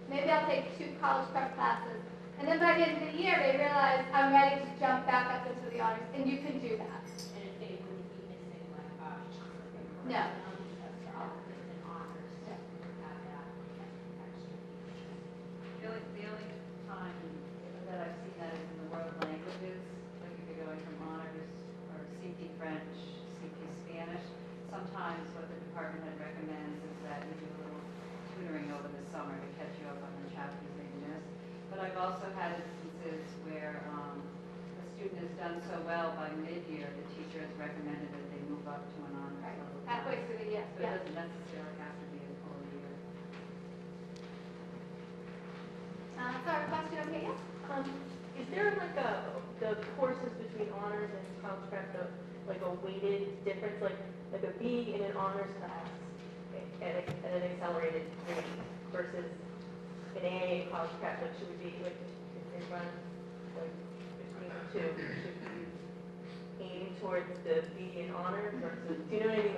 maybe I'll take 2 college prep classes, and then by the end of the year they realize I'm ready to jump back up into the honors, and you can do that. And if they wouldn't be missing like chocolate No. because they're all in honors, to have that extra. The only time that I've seen that is in the world languages, like if you're going from honors or CP French, CP Spanish. Sometimes what the department head recommends is that you do a little tutoring over the summer to catch you up on the chapters that you missed. But I've also had instances where a student has done so well by mid-year, the teacher has recommended that they move up to an honors Right. level. Halfway through the year. So it Yeah. doesn't necessarily have to be a full year. Sorry, question over here. Is there like the courses between honors and college prep, like a weighted difference, like a B in an honors class at an accelerated rate versus an A in college prep? Like should we be like if they run like between the two, should we aim towards the B in honors versus? Do you know what I mean?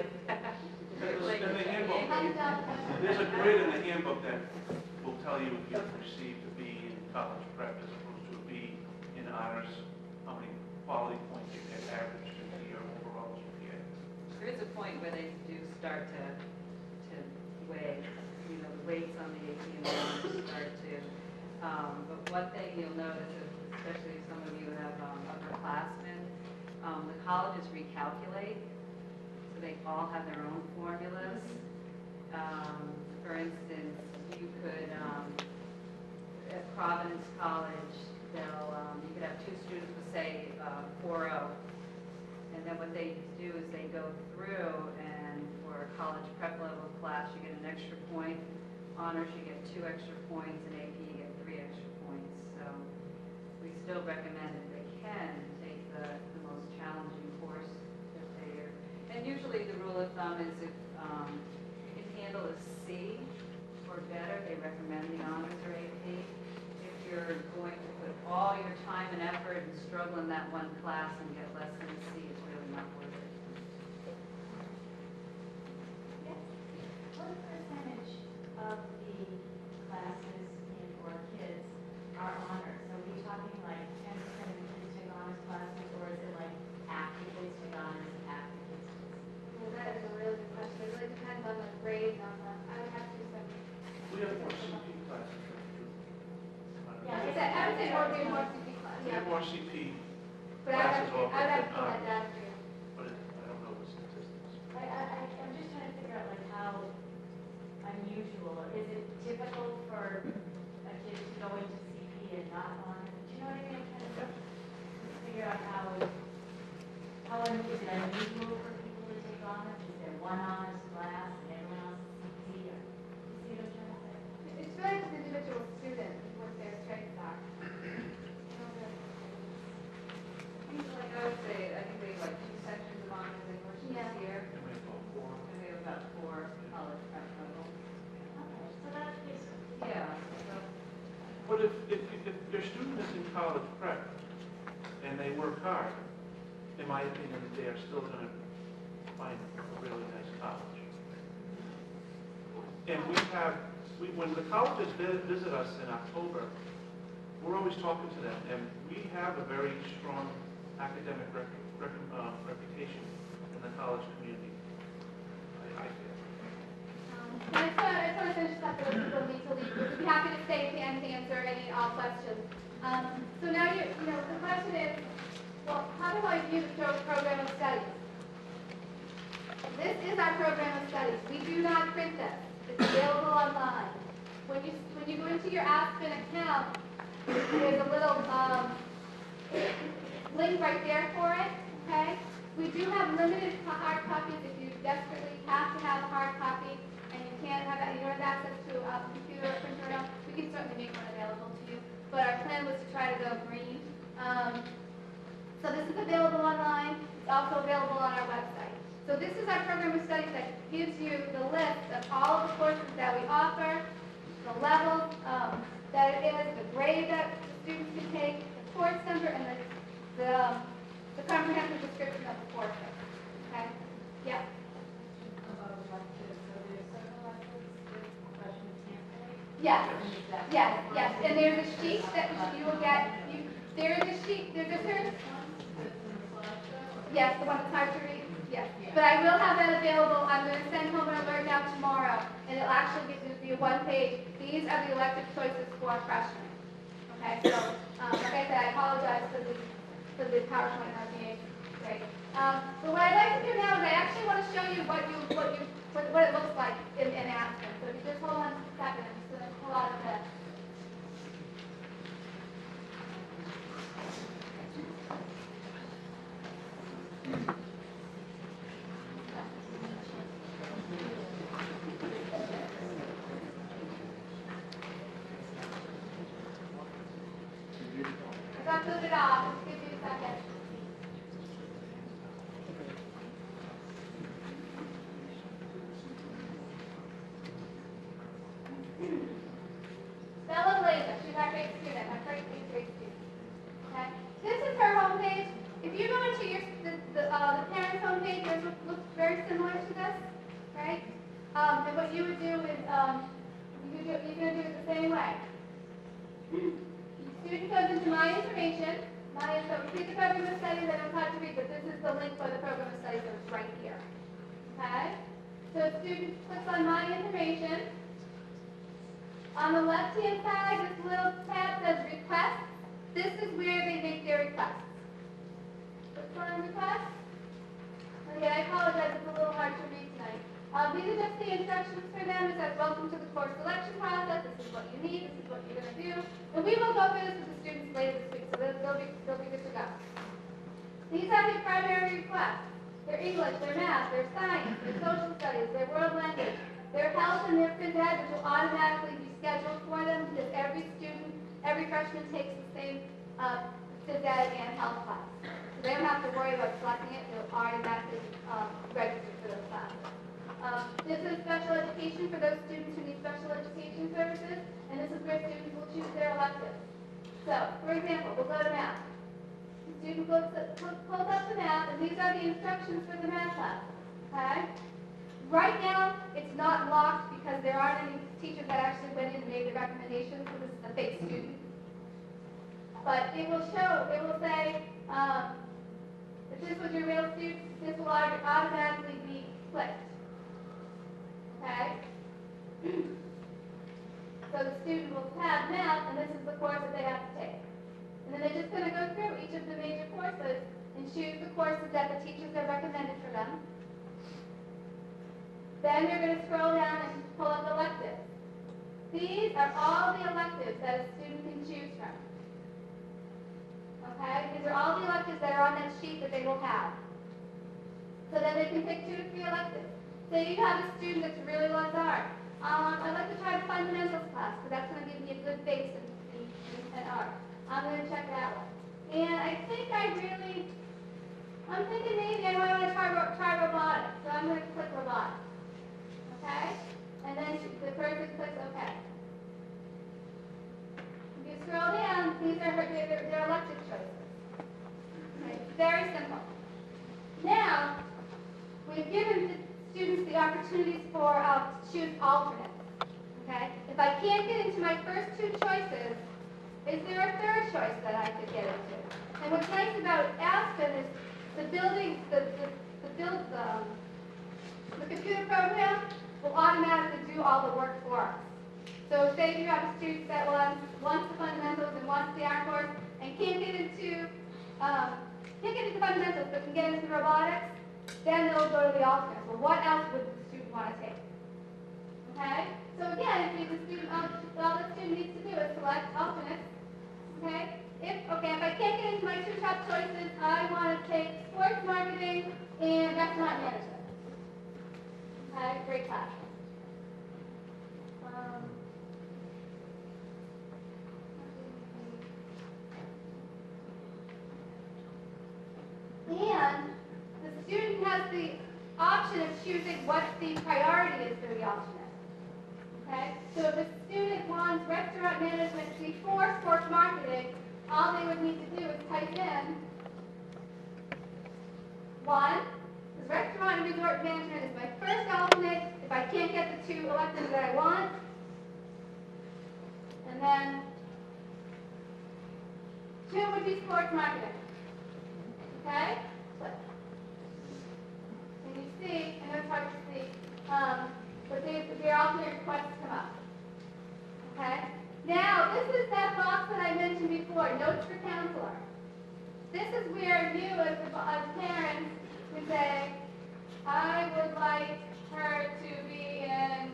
Like, In the handbook, there's a grid in the handbook that will tell you if you've received a B in college prep as opposed to a B in honors, how many quality points you get averaged into your overall GPA. There is a point where they do start to weigh, the weights on the AP and honors start to. But one thing you'll notice, especially if some of you have upperclassmen, the colleges recalculate, so they all have their own formulas. For instance, you could, at Providence College, you could have 2 students with, say, 4.0. And then what they do is they go through, and for a college prep level class, you get an extra point. Honors, you get 2 extra points, and AP, you get 3 extra points. So we still recommend if they can take the most challenging course that they are. And usually the rule of thumb is if you can handle a C or better, they recommend the honors or AP. If you're going to put all your time and effort and struggle in that one class and get less than a C, it's really not worth it. What percentage of the classes in or kids are honors? So are we talking like 10% of the kids take honors classes, or is it like half the kids take honors and half the kids take? Well, that is a really good question. It really depends on the grades on the, I would have to do some. We have more CP classes than we do. I would say more CP class. We have more CP But I would classes offered. have to pull that data for you. But I don't know the statistics. I'm just trying to figure out like how unusual, is it typical for a kid to go into CP and not honor? Do you know what I mean? I'm trying to figure out is it unusual for people to take honors? Is there one honors class and everyone else is CP? Or, you see what I'm trying to say? It's really just individual students, what their strengths are. Like I would say, I think they have like 2 sections of honors English Yeah. this year, And we have about 4. and we have about 4 college prep levels. Okay, so that is. Yeah, so, But if your student is in college prep and they work hard, in my opinion, they are still going to find a really nice college. And when the colleges visit us in October, we're always talking to them, and we have a very strong academic reputation in the college community. I feel. I just want to finish up with people need to leave. We'd be happy to stay at the end to answer all questions. So now the question is, well, how do I view the program of studies? This is our program of studies. We do not print this. It's available online. When you go into your Aspen account, there's a little link right there for it. Okay. We do have limited hard copies if you desperately have to have a hard copy and you can't have you don't have access to a computer or printer at all. We can certainly make one available to you. But our plan was to try to go green. So this is available online. It's also available on our website. So this is our program of studies that gives you the list of all of the courses that we offer, the levels that it is, the grade that the students can take, the course number, and the comprehensive description of the courses. Okay? Yeah. Yes. Yes. And there's a sheet that you will get. There is a sheet. There's a certain. Yes, the one that's hard to read. Yes. But I will have that available. I'm going to send home an alert now tomorrow, and it'll actually be a 1-page. These are the elective choices for freshmen. Okay. So, like I said, I apologize for the PowerPoint not being great. But what I'd like to do now is I actually want to show you what it looks like in Aspen. So if you just hold on a second, I'm just going to pull out of this. I got moved it off. Just give me a second. Bella Blazer, she's our great student, our great student. Okay? This is her homepage. If you go into the parents' homepage, yours looks very similar to this, right? And what you would do is you're going to do it the same way. The student goes into My Information. So read the program of studies. I don't have to read, but this is the link for the program of studies, so it's right here. Okay? So the student clicks on My Information. On the left-hand side, this little tab says Requests. This is where they make their requests. Click on Requests. Again, I apologize, it's a little hard to read tonight. These are just the instructions for them. It says, welcome to the course selection process. This is what you need. This is what you're going to do. And we will go through this with the students later this week, so they'll be good to go. These are the primary requests. Their English, their math, their science, their social studies, their world language, their health, and their phys ed, which will automatically be scheduled for them because every freshman takes the same phys ed and health class. So they don't have to worry about selecting it. They'll automatically register for those classes. This is special education for those students who need special education services, and this is where students will choose their electives. So, for example, we'll go to math. The student pulls up the math, and these are the instructions for the math class. Okay? Right now, it's not locked because there aren't any teachers that actually went in and made the recommendations, so this is a fake student. But it will say, if this was your real student, this will automatically be clicked. Okay? So the student will have math, and this is the course that they have to take. And then they're just going to go through each of the major courses choose the courses that the teachers have recommended for them. Then you're going to scroll down and pull up electives. These are all the electives that a student can choose from. Okay? These are all the electives that are on that sheet that they will have. So then they can pick 2 to 3 electives. Say you have a student that's really loves art. I'd like to try the fundamentals class because that's going to give me a good base in art. I'm going to check that one. And I think I'm thinking maybe I might want to try robotics. So I'm going to click robotics. Okay? And then the person clicks OK. If you scroll down, these are their elective choices. Okay? Very simple. Now, we've given the students the opportunities for to choose alternates. Okay? If I can't get into my first 2 choices, is there a third choice that I could get into? And what's nice about Aspen is the computer program will automatically do all the work for us. So say you have a student that wants the fundamentals and wants the art course and can't get into fundamentals but can get into robotics, then they'll go to the alternates. Well, what else would the student want to take? Okay? So again, all the student needs to do is select alternates. Okay? If I can't get into my 2 top choices, I want to take sports marketing and restaurant management. Okay? Great class. And the student has the option of choosing what the priority is for the alternate. Okay? So if the student wants restaurant management before sports marketing, all they would need to do is type in 1, because restaurant and resort management is my first alternate if I can't get the 2 electives that I want. And then 2 would be sports marketing. Okay? And you see, I know it's hard to see, but the alternate requests come up. Okay? Now, this is that box that I mentioned before, notes for counselor. This is where you, as parents, can say, I would like her to be in,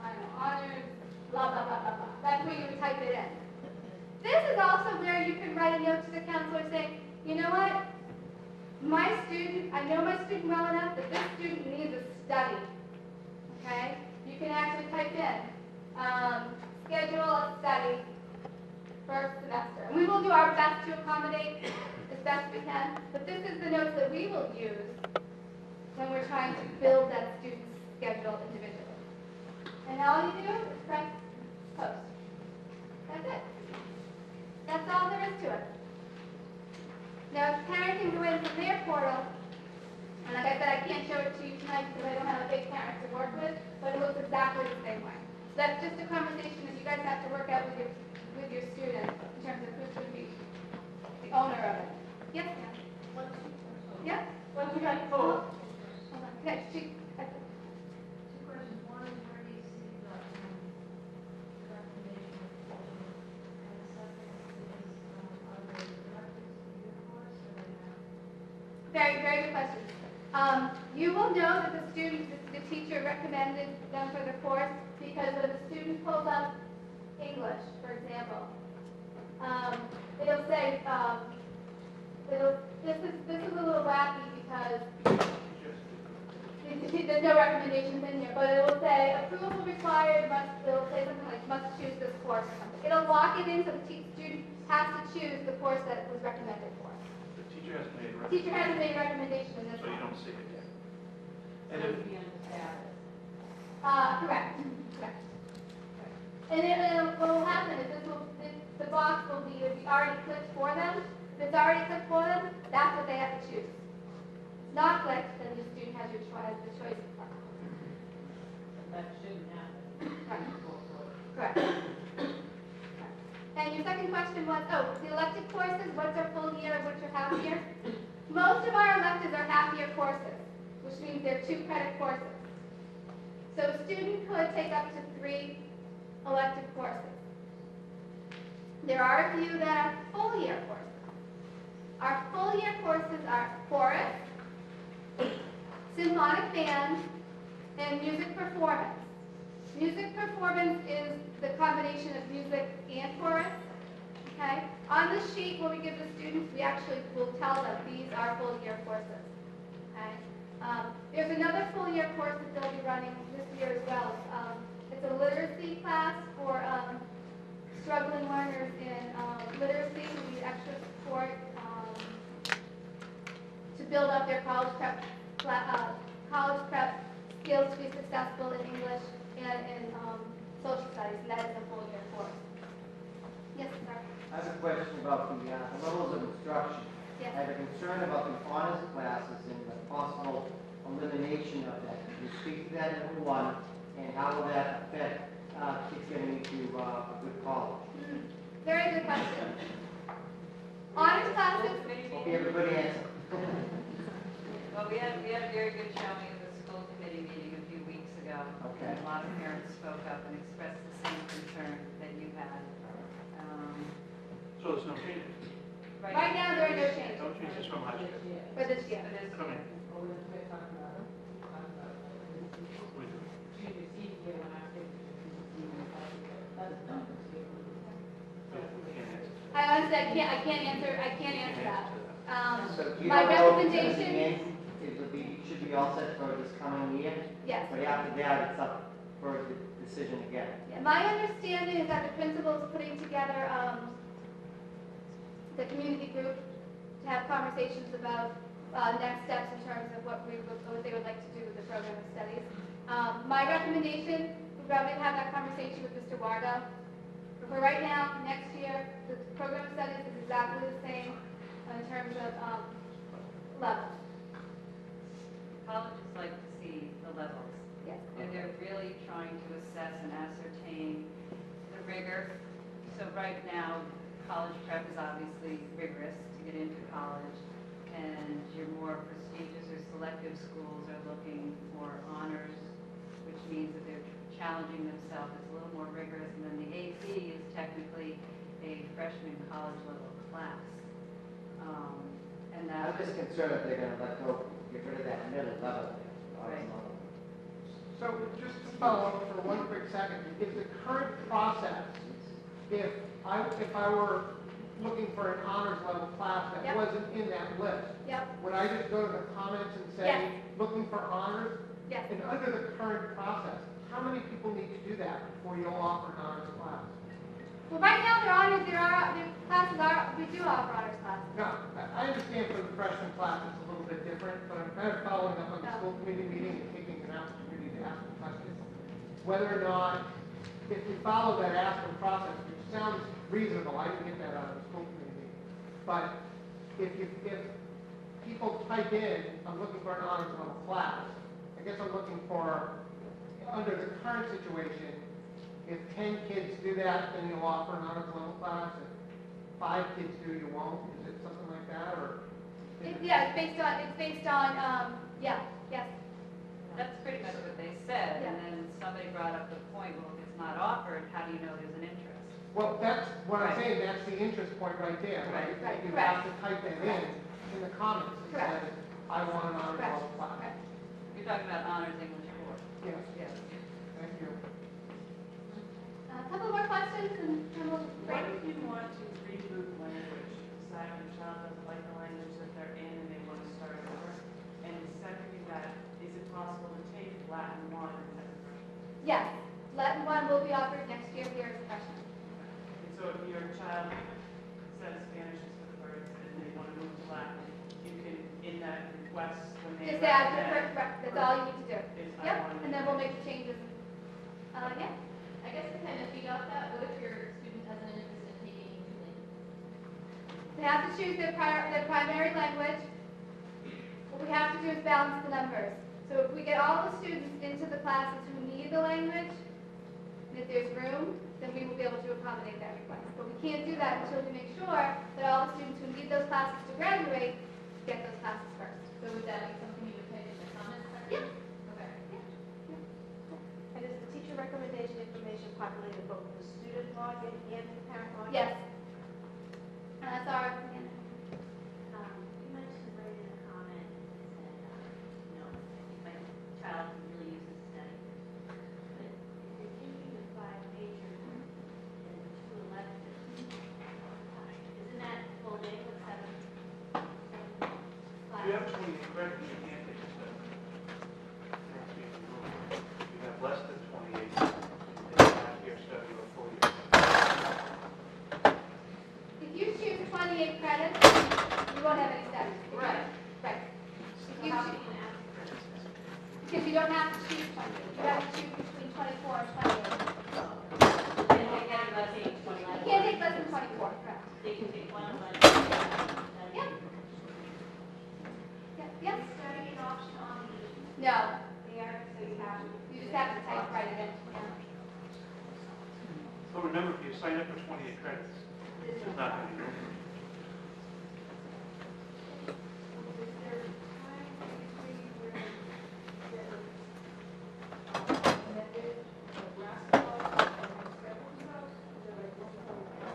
I don't know, honors, blah, blah, blah, blah, blah. That's where you would type it in. This is also where you can write a note to the counselor saying, you know what? I know my student well enough that this student needs a study. Okay? You can actually type in, schedule a study first semester. And we will do our best to accommodate as best we can, but this is the notes that we will use when we're trying to build that student's schedule individually. And all you do is press post. That's it. That's all there is to it. Now, if parents can go in from their portal, and like I said, I can't show it to you tonight because I don't have a big parent to work with, but it looks exactly the same way. So that's just a conversation that you guys have to work out with your students in terms of who's going to be the owner of it. Yes, ma'am? Yes? Once you got full, Hold on. Okay, Two questions. One is where do you see the recommendation of culture? And the second is, are there directives in your course or they not? Very, very good question. You will know that the teacher recommended them for the course because when the student pulls up English, for example, it'll say, this is a little wacky because there's no recommendations in here, but it will say approval required, it'll say something like must choose this course or something. It'll lock it in so the student has to choose the course that was recommended for. The teacher hasn't made a Teacher hasn't made a recommendation in this so you one. don't see it yet. So And it if, would be under status. Correct. And then what will happen is the box will be already clicked for them. If it's already clicked for them, that's what they have to choose. If it's not clicked, then the student has the choice of part. That shouldn't happen. Correct. And your second question was, the elective courses, what's our full year, what's your half year? Most of our electives are half year courses, which means they're 2 credit courses. So a student could take up to 3 elective courses. There are a few that are full year courses. Our full year courses are chorus, symphonic band, and music performance. Music performance is the combination of music and chorus. Okay? On the sheet where we give the students, we actually will tell them these are full year courses. Okay? There's another full year course that they'll be running this year as well. It's a literacy class for struggling learners in literacy who need extra support to build up their college prep skills to be successful in English and in social studies, and that is a full year course. Yes, sir. I have a question about the levels of instruction. Yes. I have a concern about the honors classes and the possible elimination of that. Can you speak to that, number one, and how will that affect kids getting into a good college? Very good question. Honors classes, Hope you have a good answer. Well, we had a very good showing at the school committee meeting a few weeks ago. Okay. A lot of parents spoke up and expressed the same concern that you had. So there's no changes? right now there are no changes No changes from last year? for this year. For this Come year. in. I honestly, I can't answer that. So do you My know if it's gonna be recommendation, in- should be all set for this coming year? yes. But after that, it's up for a decision again. Yeah, my understanding is that the principal is putting together the community group to have conversations about next steps in terms of what they would like to do with the program of studies. My recommendation would probably have that conversation with Mr. Wargo. For right now, next year, the program of studies is exactly the same in terms of levels. Colleges like to see the levels. Yes. They're really trying to assess and ascertain the rigor. So right now, college prep is obviously rigorous to get into college, and your more prestigious or selective schools are looking for honors, which means that they're challenging themselves. It's a little more rigorous, and then the AP is technically a freshman college level class. And I'm that just concerned that they're gonna get rid of that middle level. Right. So just to follow up for one quick second, is the current process, if I were looking for an honors level class that Yep. wasn't in that list, Yep. would I just go to the comments and say, Yes. looking for honors? Yes. And under the current process, how many people need to do that before you'll offer an honors class? Well, right now, we do offer honors classes. No, I understand for the freshman class it's a little bit different, but I'm kind of following up on the school committee meeting and taking an opportunity to ask the question. Whether or not, if we follow that ASPEN process, which sounds reasonable, I didn't get that out of the school committee meeting, but if people type in, I'm looking for an honors level class, I guess I'm looking for, under the current situation, if 10 kids do that, then you'll offer an honors level class. If 5 kids do, you won't. Is it something like that, or? Yeah, it's based on, yes. That's pretty much what they said, Yeah. and then somebody brought up the point, well, if it's not offered, how do you know there's an interest? Well, that's what I'm Right. saying, that's the interest point right there, right? Right, You correct. have to type that in the comments and say, Correct. I want an honors Correct. level class. Correct. You're talking about honors English 4. Yes, Yes. thank you. A couple more questions and then we'll break. What if you want to reboot language, decide your child doesn't like the language that they're in and they want to start over? And secondly, is it possible to take Latin 1 as a freshman? Yes, Latin 1 will be offered next year here as a freshman. And so if your child says Spanish is for the first and they want to move to Latin, you can, in that request, when they Just add write the that, that's all you need to do. is I Yep, want and then we'll make the changes. Yeah. I guess to kind of feed off that, what if your student has an interest in taking two languages? They have to choose their primary language. What we have to do is balance the numbers. So if we get all the students into the classes who need the language, and if there's room, then we will be able to accommodate that request. But we can't do that until we make sure that all the students who need those classes to graduate get those classes first. So would that be something you would put in the comments Yeah. section? Okay. And is the teacher recommendation information populated both the student login and the parent login? Yes. That's our, You you have 28 credits, you can't take a step. If you have less than 28, you take a half-year study or a full year. If you choose 28 credits, you won't have any steps. Right. Right. So If you how choose- can you ask for this? Because you don't have to choose 28. You have to choose between 24 and 28. And they get less than 20. You can't take less than 24, correct? They can take one less. Yep. Yep. Is study an option on the No, there, so you have to. you just have to type right it in. But remember, if you sign up for 28 credits, it's not going to be over.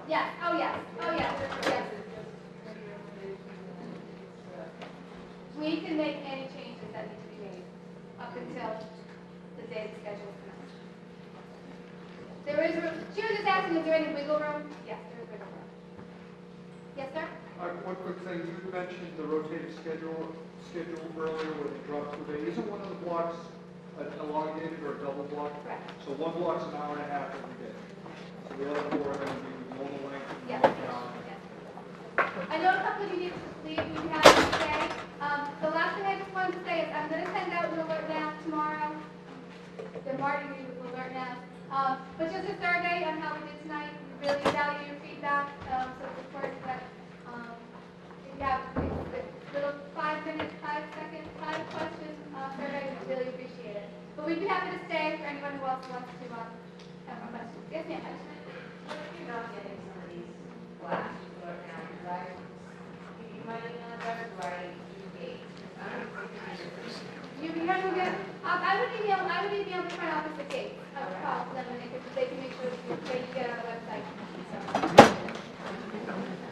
Yes, oh yes, yes. We can make any changes that need to be made up until the day the schedule is announced. There is room, she was just asking, is there any wiggle room? Yes, there is wiggle room. Yes, sir? One quick thing, you mentioned the rotated schedule earlier where they drop through there. Isn't one of the blocks elongated or a double block? Correct. So one block's an hour and a half every day. So the other four are going to be normal length and Yes. normal hour. Yes. I know a couple of you need to leave, we have to stay. The last thing I just wanted to say is I'm going to send out an alert now tomorrow. The Marty gave an alert now. But just a survey on how we did tonight. We really value your feedback. So of course that if you have a little 5-minute, 5-second, 5 question survey, we really appreciate it. But we'd be happy to stay for anyone who else wants to have more questions. Yes, ma'am. What if you're not getting some of these blasts you put now, because I, give you my email address, or I do dates? I don't think You have to get, I would email the front office the date. I would call them and they can make sure that you get on the website. So.